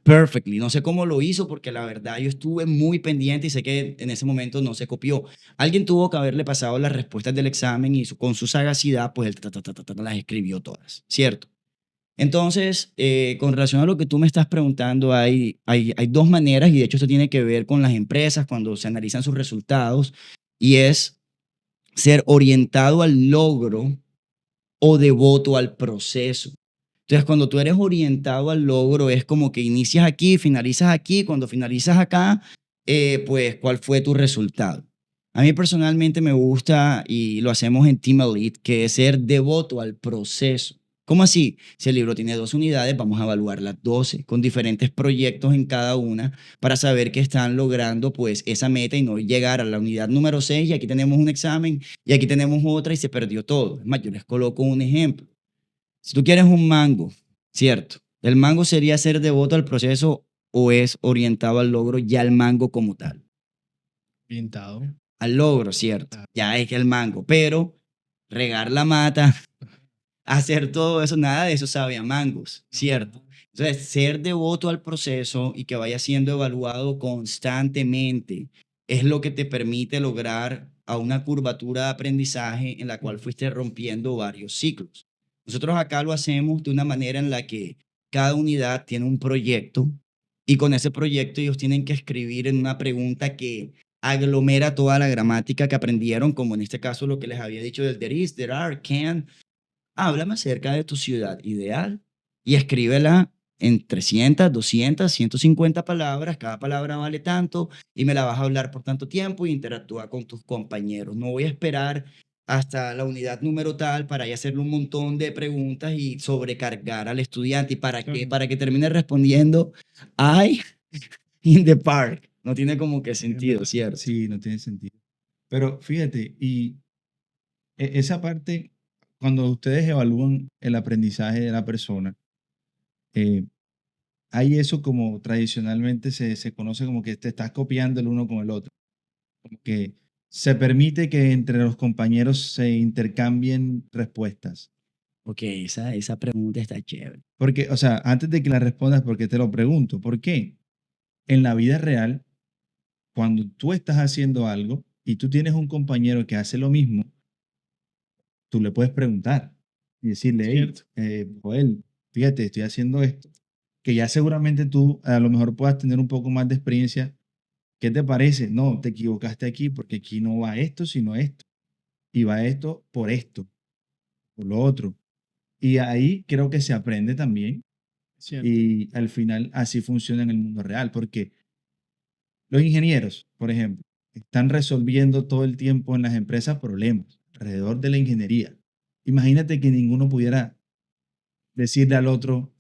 Perfectly. No sé cómo lo hizo porque la verdad yo estuve muy pendiente y sé que en ese momento no se copió. Alguien tuvo que haberle pasado las respuestas del examen y con su sagacidad, pues él las escribió todas, ¿cierto? Entonces, con relación a lo que tú me estás preguntando, hay dos maneras y de hecho esto tiene que ver con las empresas cuando se analizan sus resultados y es ser orientado al logro o devoto al proceso. Entonces, cuando tú eres orientado al logro, es como que inicias aquí, finalizas aquí, cuando finalizas acá, pues, ¿cuál fue tu resultado? A mí personalmente me gusta, y lo hacemos en Team Elite, que es ser devoto al proceso. ¿Cómo así? Si el libro tiene 12 unidades, vamos a evaluar las 12 con diferentes proyectos en cada una para saber que están logrando pues esa meta y no llegar a la unidad número 6 y aquí tenemos un examen y aquí tenemos otra y se perdió todo. Es más, yo les coloco un ejemplo. Si tú quieres un mango, ¿cierto? ¿El mango sería ser devoto al proceso o es orientado al logro ya el mango como tal? Orientado. Al logro, ¿cierto? Ah, Ya es que el mango, pero regar la mata, hacer todo eso, nada de eso sabe a mangos, ¿cierto? Entonces, ser devoto al proceso y que vaya siendo evaluado constantemente es lo que te permite lograr a una curvatura de aprendizaje en la cual fuiste rompiendo varios ciclos. Nosotros acá lo hacemos de una manera en la que cada unidad tiene un proyecto y con ese proyecto ellos tienen que escribir en una pregunta que aglomera toda la gramática que aprendieron, como en este caso lo que les había dicho del there is, there are, can. Háblame acerca de tu ciudad ideal y escríbela en 300, 200, 150 palabras. Cada palabra vale tanto y me la vas a hablar por tanto tiempo y interactúa con tus compañeros. No voy a esperar hasta la unidad número tal para ya hacerle un montón de preguntas y sobrecargar al estudiante. ¿Y para qué? claro. Para que termine respondiendo I in the park. No tiene como que Es sentido, verdad. ¿cierto? Sí, no tiene sentido. Pero fíjate, y esa parte, cuando ustedes evalúan el aprendizaje de la persona, eh, hay eso como tradicionalmente se conoce como que te estás copiando el uno con el otro. Como que se permite que entre los compañeros se intercambien respuestas. Ok, esa pregunta está chévere. Porque, o sea, antes de que la respondas, porque te lo pregunto, ¿por qué? En la vida real, cuando tú estás haciendo algo y tú tienes un compañero que hace lo mismo, tú le puedes preguntar y decirle, hey, Cierto. Joel, fíjate, estoy haciendo esto, que ya seguramente tú a lo mejor puedas tener un poco más de experiencia. ¿Qué te parece? No, te equivocaste aquí porque aquí no va esto, sino esto. Y va esto, por lo otro. Y ahí creo que se aprende también. Cierto. Y al final así funciona en el mundo real, porque los ingenieros, por ejemplo, están resolviendo todo el tiempo en las empresas problemas alrededor de la ingeniería. Imagínate que ninguno pudiera decirle al otro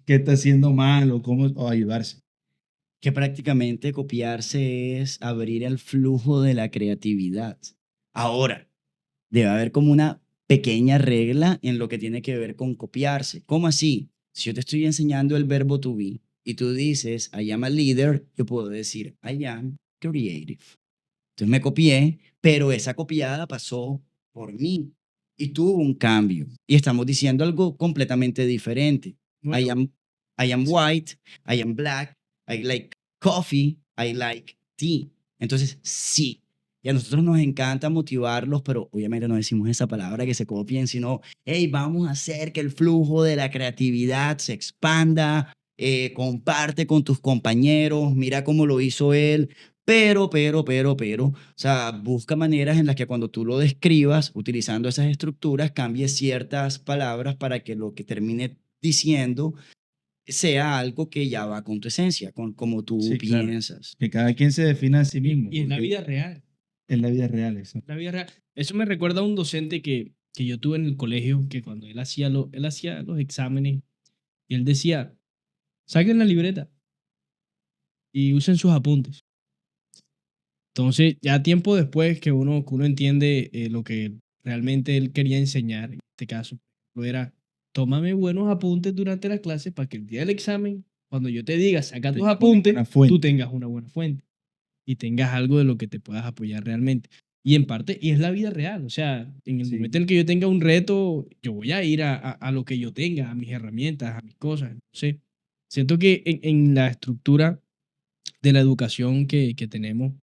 qué está haciendo mal o cómo o ayudarse. Que prácticamente copiarse es abrir el flujo de la creatividad. Ahora, debe haber como una pequeña regla en lo que tiene que ver con copiarse. ¿Cómo así? Si yo te estoy enseñando el verbo to be y tú dices I am a leader, yo puedo decir I am creative. Entonces me copié, pero esa copiada pasó por mí y tuvo un cambio. Y estamos diciendo algo completamente diferente. I Nuevo. am, I am white, I am black, I like coffee, I like tea. Entonces, sí. Y a nosotros nos encanta motivarlos, pero obviamente no decimos esa palabra que se copien, sino, hey, vamos a hacer que el flujo de la creatividad se expanda, comparte con tus compañeros, mira cómo lo hizo él, pero, o sea, busca maneras en las que cuando tú lo describas, utilizando esas estructuras, cambies ciertas palabras para que lo que termine diciendo sea algo que ya va con tu esencia, con como tú Sí, claro. piensas. Que cada quien se defina a sí mismo, Y en la porque vida real. en la vida real eso. La vida real. Eso me recuerda a un docente que que yo tuve en el colegio, que cuando él hacía los exámenes y él decía, saquen la libreta y usen sus apuntes. Entonces, ya tiempo después que uno entiende lo que realmente él quería enseñar, en este caso, lo era, tómame buenos apuntes durante la clase para que el día del examen, cuando yo te diga, saca tus Tenga una apuntes, buena tú fuente. tengas una buena fuente y tengas algo de lo que te puedas apoyar realmente. Y en parte, y es la vida real, o sea, en el momento Sí. en el que yo tenga un reto, yo voy a ir a lo que yo tenga, a mis herramientas, a mis cosas. Entonces, siento que en la estructura de la educación que tenemos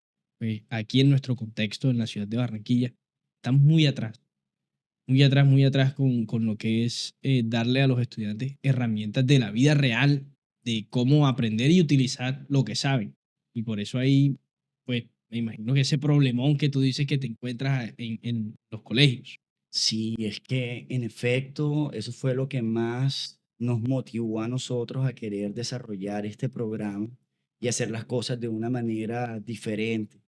aquí en nuestro contexto, en la ciudad de Barranquilla, estamos muy atrás con lo que es darle a los estudiantes herramientas de la vida real, de cómo aprender y utilizar lo que saben. Y por eso ahí, pues, me imagino que ese problemón que tú dices que te encuentras en los colegios. Sí, es que en efecto, eso fue lo que más nos motivó a nosotros a querer desarrollar este programa y hacer las cosas de una manera diferente.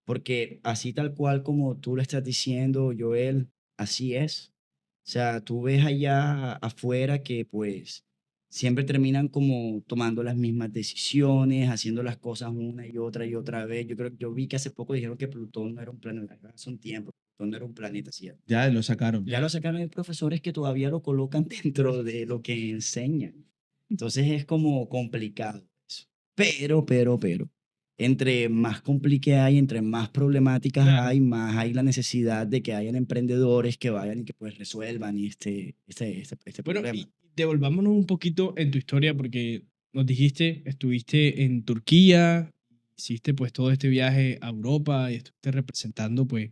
Porque así tal cual como tú lo estás diciendo, Joel, así es. O sea, tú ves allá afuera que pues siempre terminan como tomando las mismas decisiones, haciendo las cosas una y otra vez. Yo vi que hace poco dijeron que Plutón no era un planeta, hace un tiempo, Plutón no era un planeta, ¿cierto? Ya lo sacaron. Ya lo sacaron, hay profesores que todavía lo colocan dentro de lo que enseñan. Entonces es como complicado eso. Pero, entre más complique hay, entre más problemáticas Claro. hay, más hay la necesidad de que hayan emprendedores que vayan y que pues resuelvan este Bueno, problema. y devolvámonos un poquito en tu historia, porque nos dijiste, estuviste en Turquía, hiciste pues todo este viaje a Europa y estuviste representando pues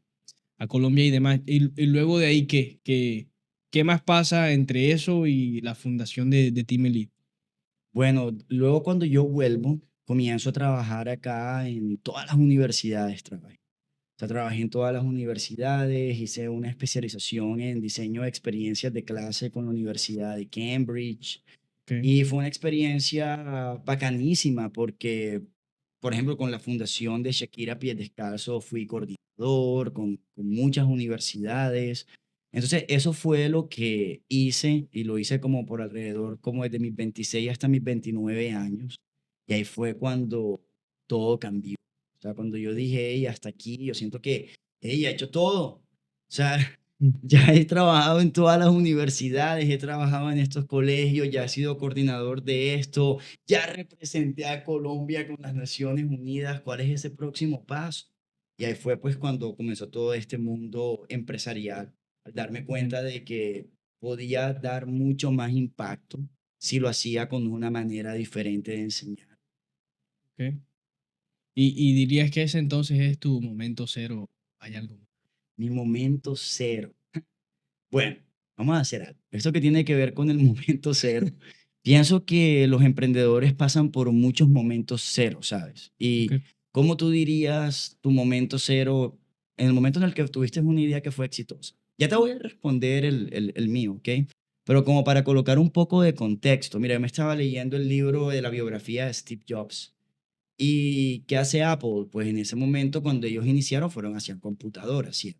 a Colombia y demás. Y luego de ahí, ¿qué más pasa entre eso y la fundación de Team Elite? Bueno, luego cuando yo vuelvo, comienzo a trabajar acá en todas las universidades, trabajé. O sea, trabajé en todas las universidades, hice una especialización en diseño de experiencias de clase con la Universidad de Cambridge Okay. y fue una experiencia bacanísima porque, por ejemplo, con la fundación de Shakira Pies Descalzo fui coordinador con muchas universidades. Entonces, eso fue lo que hice y lo hice como por alrededor, como desde mis 26 hasta mis 29 años. Y ahí fue cuando todo cambió. O sea, cuando yo dije, hey, hasta aquí, yo siento que, hey, he hecho todo. O sea, ya he trabajado en todas las universidades, he trabajado en estos colegios, ya he sido coordinador de esto, ya representé a Colombia con las Naciones Unidas. ¿Cuál es ese próximo paso? Y ahí fue pues cuando comenzó todo este mundo empresarial, al darme cuenta de que podía dar mucho más impacto si lo hacía con una manera diferente de enseñar. Okay. Y dirías que ese entonces es tu momento cero, hay algo más. Mi momento cero. Bueno, vamos a hacer algo. Esto que tiene que ver con el momento cero. Pienso que los emprendedores pasan por muchos momentos cero, ¿sabes? Y Okay. ¿cómo tú dirías tu momento cero en el momento en el que tuviste una idea que fue exitosa? Ya te voy a responder el mío, ¿ok? Pero como para colocar un poco de contexto, mira, yo me estaba leyendo el libro de la biografía de Steve Jobs. ¿Y qué hace Apple? Pues en ese momento, cuando ellos iniciaron, fueron hacia computadoras, ¿sí?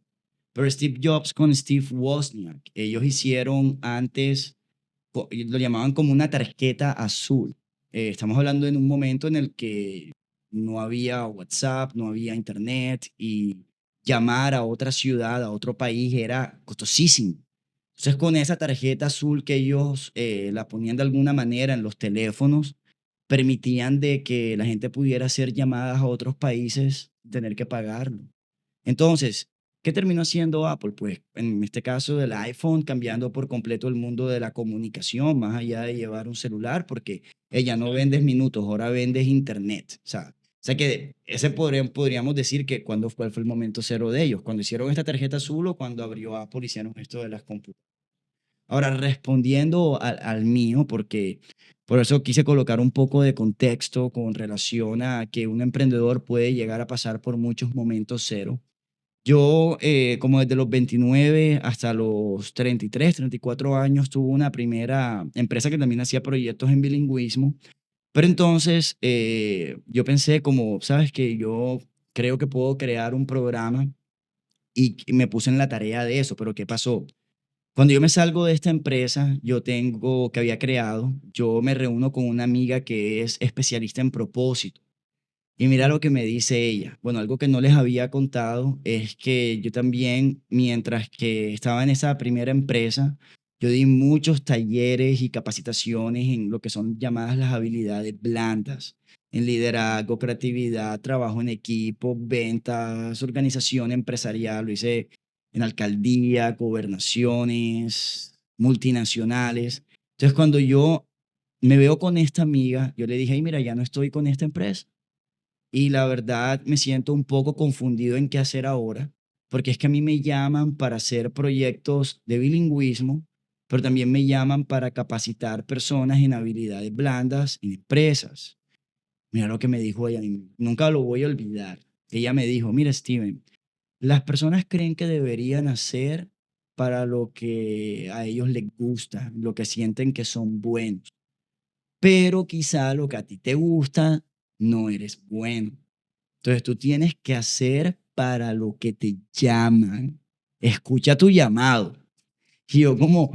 Pero Steve Jobs con Steve Wozniak, ellos hicieron antes, lo llamaban como una tarjeta azul. Estamos hablando en un momento en el que no había WhatsApp, no había internet y llamar a otra ciudad, a otro país era costosísimo. Entonces con esa tarjeta azul que ellos la ponían de alguna manera en los teléfonos, permitían de que la gente pudiera hacer llamadas a otros países sin tener que pagarlo. Entonces, ¿qué terminó haciendo Apple? Pues en este caso del iPhone, cambiando por completo el mundo de la comunicación, más allá de llevar un celular, porque ella no Claro. vendes minutos, ahora vendes internet. O sea que ese podríamos decir que cuál fue el momento cero de ellos, cuando hicieron esta tarjeta azul o cuando abrió Apple hicieron esto de las computadoras. Ahora, respondiendo al mío, porque por eso quise colocar un poco de contexto con relación a que un emprendedor puede llegar a pasar por muchos momentos cero. Yo, como desde los 29 hasta los 33, 34 años, tuve una primera empresa que también hacía proyectos en bilingüismo. Pero entonces yo pensé como, sabes que yo creo que puedo crear un programa y me puse en la tarea de eso. Pero ¿qué pasó? Cuando yo me salgo de esta empresa, que había creado, yo me reúno con una amiga que es especialista en propósito. Y mira lo que me dice ella. Bueno, algo que no les había contado es que yo también, mientras que estaba en esa primera empresa, yo di muchos talleres y capacitaciones en lo que son llamadas las habilidades blandas, en liderazgo, creatividad, trabajo en equipo, ventas, organización empresarial. Lo hice en alcaldía, gobernaciones, multinacionales. Entonces, cuando yo me veo con esta amiga, yo le dije, "Ay, mira, ya no estoy con esta empresa y la verdad me siento un poco confundido en qué hacer ahora, porque es que a mí me llaman para hacer proyectos de bilingüismo, pero también me llaman para capacitar personas en habilidades blandas en empresas. Mira lo que me dijo ella, y nunca lo voy a olvidar. Ella me dijo, mira, Steven, las personas creen que deberían hacer para lo que a ellos les gusta, lo que sienten que son buenos, pero quizá lo que a ti te gusta no eres bueno. Entonces tú tienes que hacer para lo que te llaman. Escucha tu llamado. Y yo como,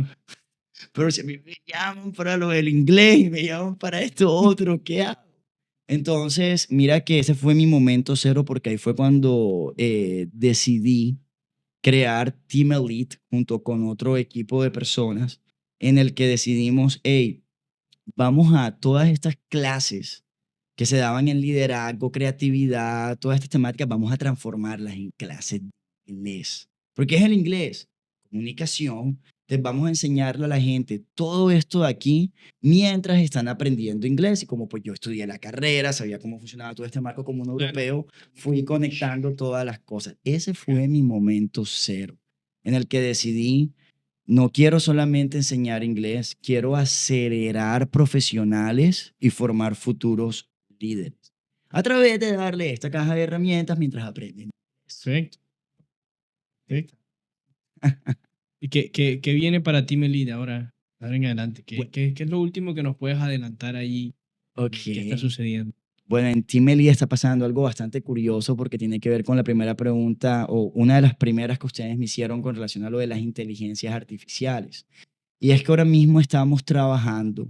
pero si a mí me llaman para lo del inglés y me llaman para esto otro, ¿qué hago? Entonces, mira que ese fue mi momento cero porque ahí fue cuando decidí crear Team Elite junto con otro equipo de personas en el que decidimos, hey, vamos a todas estas clases que se daban en liderazgo, creatividad, todas estas temáticas, vamos a transformarlas en clases de inglés. ¿Por qué es el inglés? Comunicación. Entonces vamos a enseñarle a la gente todo esto de aquí mientras están aprendiendo inglés. Y como pues yo estudié la carrera, sabía cómo funcionaba todo este marco común Claro. europeo, fui conectando todas las cosas. Ese fue mi momento cero, en el que decidí no quiero solamente enseñar inglés, quiero acelerar profesionales y formar futuros líderes a través de darle esta caja de herramientas mientras aprenden. Perfecto. Perfecto. ¿Y qué viene para ti, Melida, ahora en adelante? Bu- ¿Qué es lo último que nos puedes adelantar ahí? ¿Qué está Ok. sucediendo? Bueno, en Team Elite está pasando algo bastante curioso porque tiene que ver con la primera pregunta o una de las primeras que ustedes me hicieron con relación a lo de las inteligencias artificiales. Y es que ahora mismo estamos trabajando,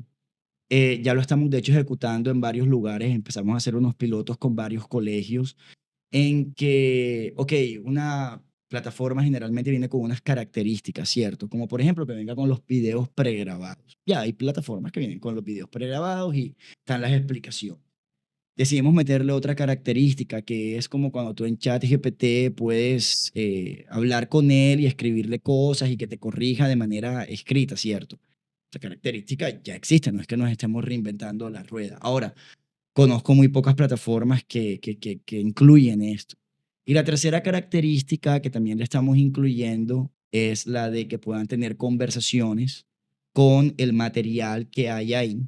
ya lo estamos de hecho ejecutando en varios lugares, empezamos a hacer unos pilotos con varios colegios en que, ok, una plataforma generalmente viene con unas características, ¿cierto? Como por ejemplo que venga con los videos pregrabados. Ya hay plataformas que vienen con los videos pregrabados y están las explicaciones. Decidimos meterle otra característica que es como cuando tú en ChatGPT puedes hablar con él y escribirle cosas y que te corrija de manera escrita, ¿cierto? Esta característica ya existe, no es que nos estemos reinventando la rueda. Ahora, conozco muy pocas plataformas que incluyen esto. Y la tercera característica que también le estamos incluyendo es la de que puedan tener conversaciones con el material que hay ahí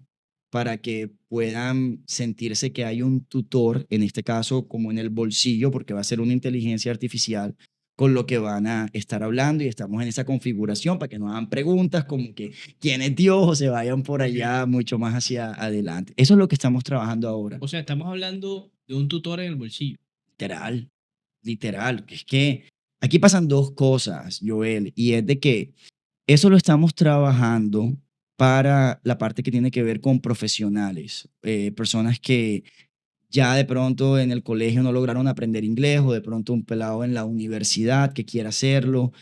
para que puedan sentirse que hay un tutor, en este caso como en el bolsillo, porque va a ser una inteligencia artificial con lo que van a estar hablando y estamos en esa configuración para que nos hagan preguntas como que quién es Dios o se vayan por allá mucho más hacia adelante. Eso es lo que estamos trabajando ahora. O sea, estamos hablando de un tutor en el bolsillo. Literal, literal. Es que aquí pasan dos cosas, Joel, y es de que eso lo estamos trabajando para la parte que tiene que ver con profesionales, personas que ya de pronto en el colegio no lograron aprender inglés o de pronto un pelado en la universidad que quiera hacerlo,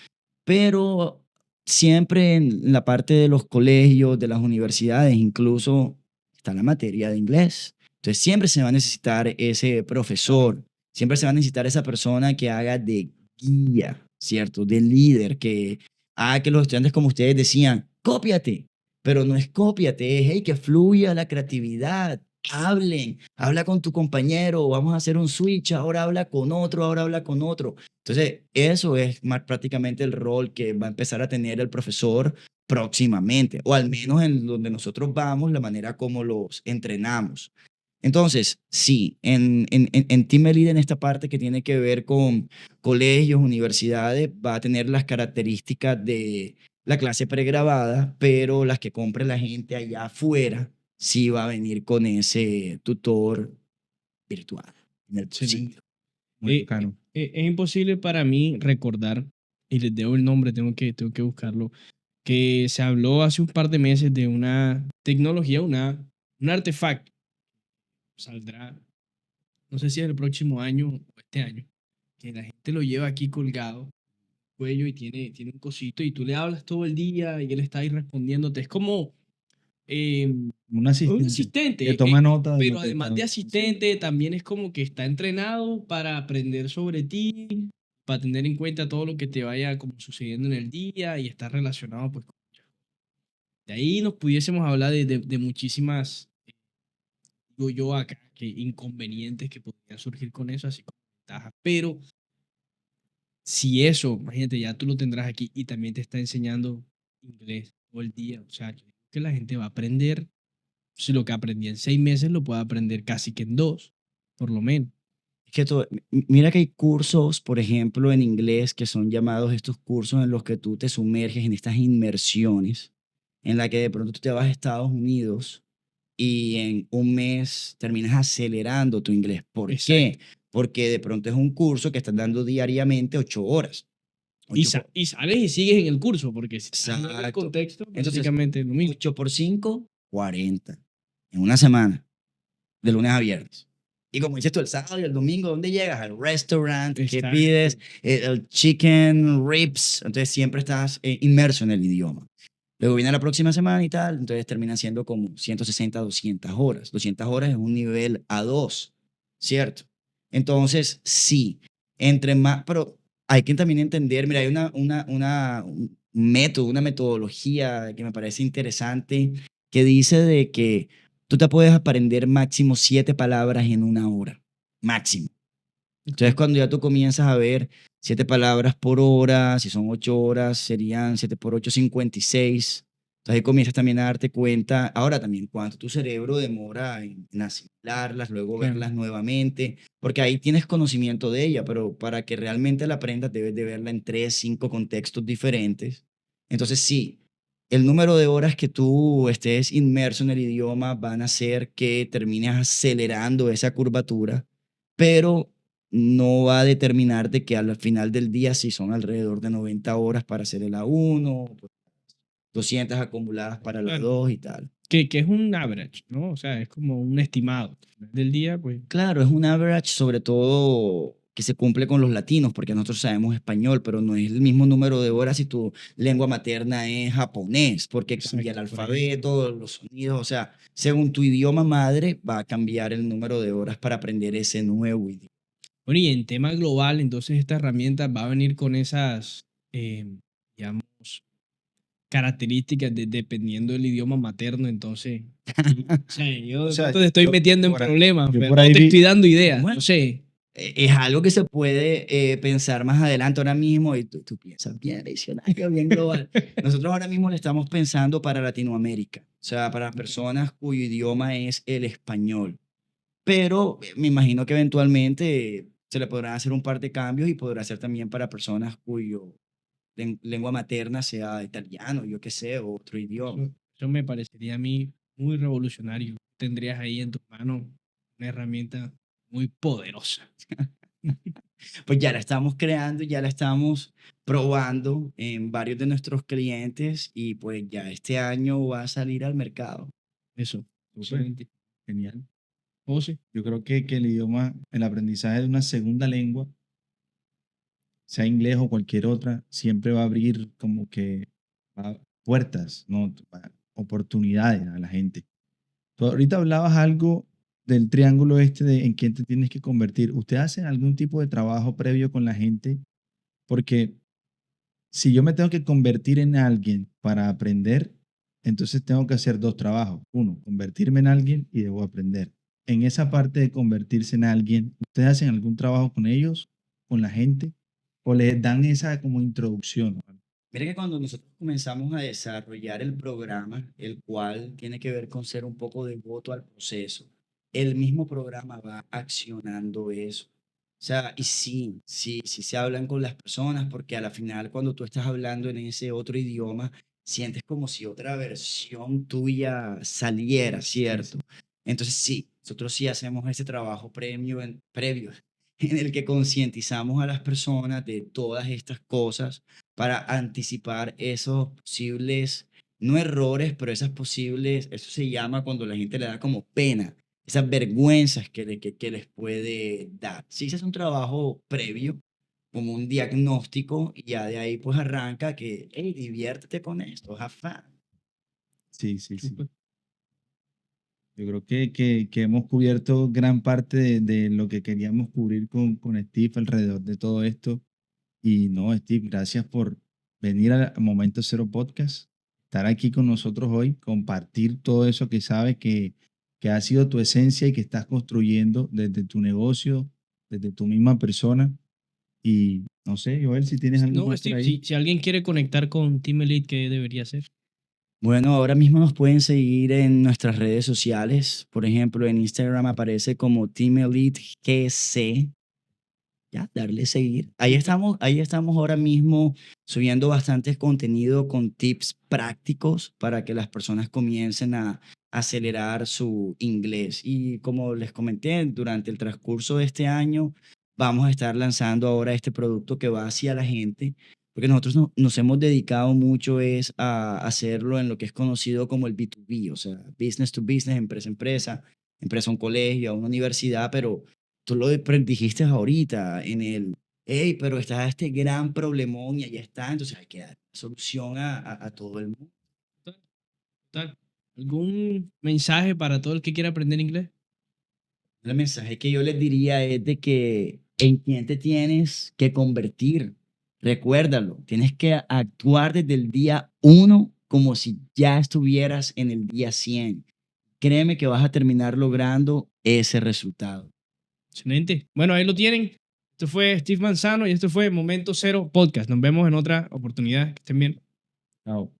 pero siempre en la parte de los colegios, de las universidades, incluso está la materia de inglés. Entonces siempre se va a necesitar ese profesor, siempre se va a necesitar esa persona que haga de guía, ¿cierto? De líder, que haga que los estudiantes, como ustedes decían, cópiate, pero no es cópiate, es hey, que fluya la creatividad. Hablen, habla con tu compañero, vamos a hacer un switch, ahora habla con otro, ahora habla con otro. Entonces, eso es más prácticamente el rol que va a empezar a tener el profesor próximamente, o al menos en donde nosotros vamos, la manera como los entrenamos. Entonces, sí, en Team Elite, en esta parte que tiene que ver con colegios, universidades, va a tener las características de la clase pregrabada, pero las que compre la gente allá afuera, sí va a venir con ese tutor virtual en el Excelente. bolsillo. Muy bacano. Es imposible para mí recordar, y les debo el nombre, tengo que buscarlo. que se habló hace un par de meses de una tecnología, un artefacto. Saldrá, no sé si es el próximo año o este año, que la gente lo lleva aquí colgado, cuello, y tiene un cosito, y tú le hablas todo el día y él está ahí respondiéndote. Es como un Un asistente que asistente, toma nota de pero lo que además de está. asistente, también es como que está entrenado para aprender sobre ti, para tener en cuenta todo lo que te vaya como sucediendo en el día y estar relacionado pues con muchas cosas. De ahí nos pudiésemos hablar de muchísimas, digo yo acá, que inconvenientes que podrían surgir con eso, así como ventajas. Pero si eso, imagínate, ya tú lo tendrás aquí y también te está enseñando inglés todo el día, o sea, yo digo que la gente va a aprender, si lo que aprendí en 6 meses lo puede aprender casi que en 2, por lo menos. Es que mira que hay cursos, por ejemplo, en inglés que son llamados estos cursos en los que tú te sumerges en estas inmersiones, en la que de pronto tú te vas a Estados Unidos y en un mes terminas acelerando tu inglés. ¿Por qué? Exacto. Porque de pronto es un curso que estás dando diariamente 8 horas. Y, 8 por, y sales y sigues en el curso, porque si estás en el exacto. contexto, Entonces, prácticamente es lo mismo. 8 por 5, 40. En una semana, de lunes a viernes. Y como dices tú, el sábado y el domingo, ¿dónde llegas? Al restaurant, ¿qué Exacto. pides? El chicken ribs. Entonces siempre estás inmerso en el idioma. Luego viene la próxima semana y tal, entonces terminan siendo como 160, 200 horas. 200 horas es un nivel A2, ¿cierto? Entonces, sí, entre más, pero hay que también entender, mira, hay un método, una metodología que me parece interesante que dice de que tú te puedes aprender máximo 7 palabras en una hora, máximo. Entonces, Ok. cuando ya tú comienzas a ver 7 palabras por hora, si son 8 horas, serían 7 por 8, 56. Entonces, ahí comienzas también a darte cuenta, ahora también, cuánto tu cerebro demora en asimilarlas, luego Claro. verlas nuevamente, porque ahí tienes conocimiento de ella, pero para que realmente la aprendas, debes de verla en 3, 5 contextos diferentes. Entonces, sí, el número de horas que tú estés inmerso en el idioma van a hacer que termines acelerando esa curvatura, pero no va a determinarte que al final del día, si son alrededor de 90 horas para hacer el A1, 200 acumuladas para la Claro. 2 y tal. Que es un average, ¿no? O sea, es como un estimado. Al final del día, pues, Claro, es un average, sobre todo que se cumple con los latinos, porque nosotros sabemos español, pero no es el mismo número de horas si tu lengua materna es japonés, porque cambia el exacto, por ejemplo. alfabeto, los sonidos, o sea, según tu idioma madre va a cambiar el número de horas para aprender ese nuevo idioma. Bueno, y en tema global, entonces esta herramienta va a venir con esas, digamos, características dependiendo del idioma materno. Entonces, o sea, yo O de sea, pronto te estoy yo metiendo en por, a- problemas, yo pero por no ahí te estoy vi, dando ideas, no Bueno, sé. es algo que se puede pensar más adelante ahora mismo y tú piensas bien visionario, bien global. Nosotros ahora mismo le estamos pensando para Latinoamérica, o sea, para Ok. personas cuyo idioma es el español. Pero me imagino que eventualmente se le podrán hacer un par de cambios y podrá ser también para personas cuyo lengua materna sea italiano, yo qué sé, o otro idioma. Eso me parecería a mí muy revolucionario. Tendrías ahí en tus manos una herramienta muy poderosa. Pues ya la estamos creando, ya la estamos probando en varios de nuestros clientes y pues ya este año va a salir al mercado. Eso, súper, excelente. genial. José, Yo creo que el idioma, el aprendizaje de una segunda lengua, sea inglés o cualquier otra, siempre va a abrir como que puertas, ¿no? Oportunidades a la gente. Tú ahorita hablabas algo del triángulo este de en quién te tienes que convertir. ¿Ustedes hacen algún tipo de trabajo previo con la gente? Porque si yo me tengo que convertir en alguien para aprender, entonces tengo que hacer dos trabajos. Uno, convertirme en alguien y debo aprender. En esa parte de convertirse en alguien, ¿ustedes hacen algún trabajo con ellos, con la gente? ¿O les dan esa como introducción? Mira que cuando nosotros comenzamos a desarrollar el programa, el cual tiene que ver con ser un poco devoto al proceso, el mismo programa va accionando eso. O sea, y sí se hablan con las personas porque a la final cuando tú estás hablando en ese otro idioma, sientes como si otra versión tuya saliera, Sí, ¿cierto? sí. Entonces sí, nosotros sí hacemos ese trabajo previo en el que concientizamos a las personas de todas estas cosas para anticipar esos posibles, no errores, pero esas posibles, eso se llama cuando la gente le da como pena, esas vergüenzas que les puede dar. Si se hace un trabajo previo, como un diagnóstico, y ya de ahí pues arranca que, hey, diviértete con esto, have fun. Sí, sí, sí. Súper. Yo creo que hemos cubierto gran parte de lo que queríamos cubrir con Steve alrededor de todo esto. Y no, Steve, gracias por venir al Momento Cero Podcast, estar aquí con nosotros hoy, compartir todo eso que sabes que ha sido tu esencia y que estás construyendo desde tu negocio, desde tu misma persona. Y no sé, Joel, si tienes algo No, más por Steve, ahí. si alguien quiere conectar con Team Elite, ¿qué debería hacer? Bueno, ahora mismo nos pueden seguir en nuestras redes sociales. Por ejemplo, en Instagram aparece como Team Elite GC. Ya, darle seguir. Súper. Ahí estamos ahora mismo subiendo bastantes contenido con tips prácticos para que las personas comiencen a acelerar su inglés. Y como les comenté, durante el transcurso de este año vamos a estar lanzando ahora este producto que va hacia la gente, porque nosotros nos hemos dedicado mucho es a hacerlo en lo que es conocido como el B2B, o sea, business to business, empresa a empresa, empresa a un colegio, a una universidad, pero tú lo dijiste ahorita en el, hey, pero está este gran problemón y ahí está, entonces hay que dar solución a todo el mundo. Total, total. ¿Algún mensaje para todo el que quiera aprender inglés? El mensaje que yo les diría es de que en quién te tienes que convertir. Recuérdalo, tienes que actuar desde el día 1 como si ya estuvieras en el día 100. Créeme que vas a terminar logrando ese resultado. Excelente. Bueno, ahí lo tienen. Esto fue Steve Manzano y esto fue Momento Cero Podcast. Nos vemos en otra oportunidad. Que estén bien. Chao.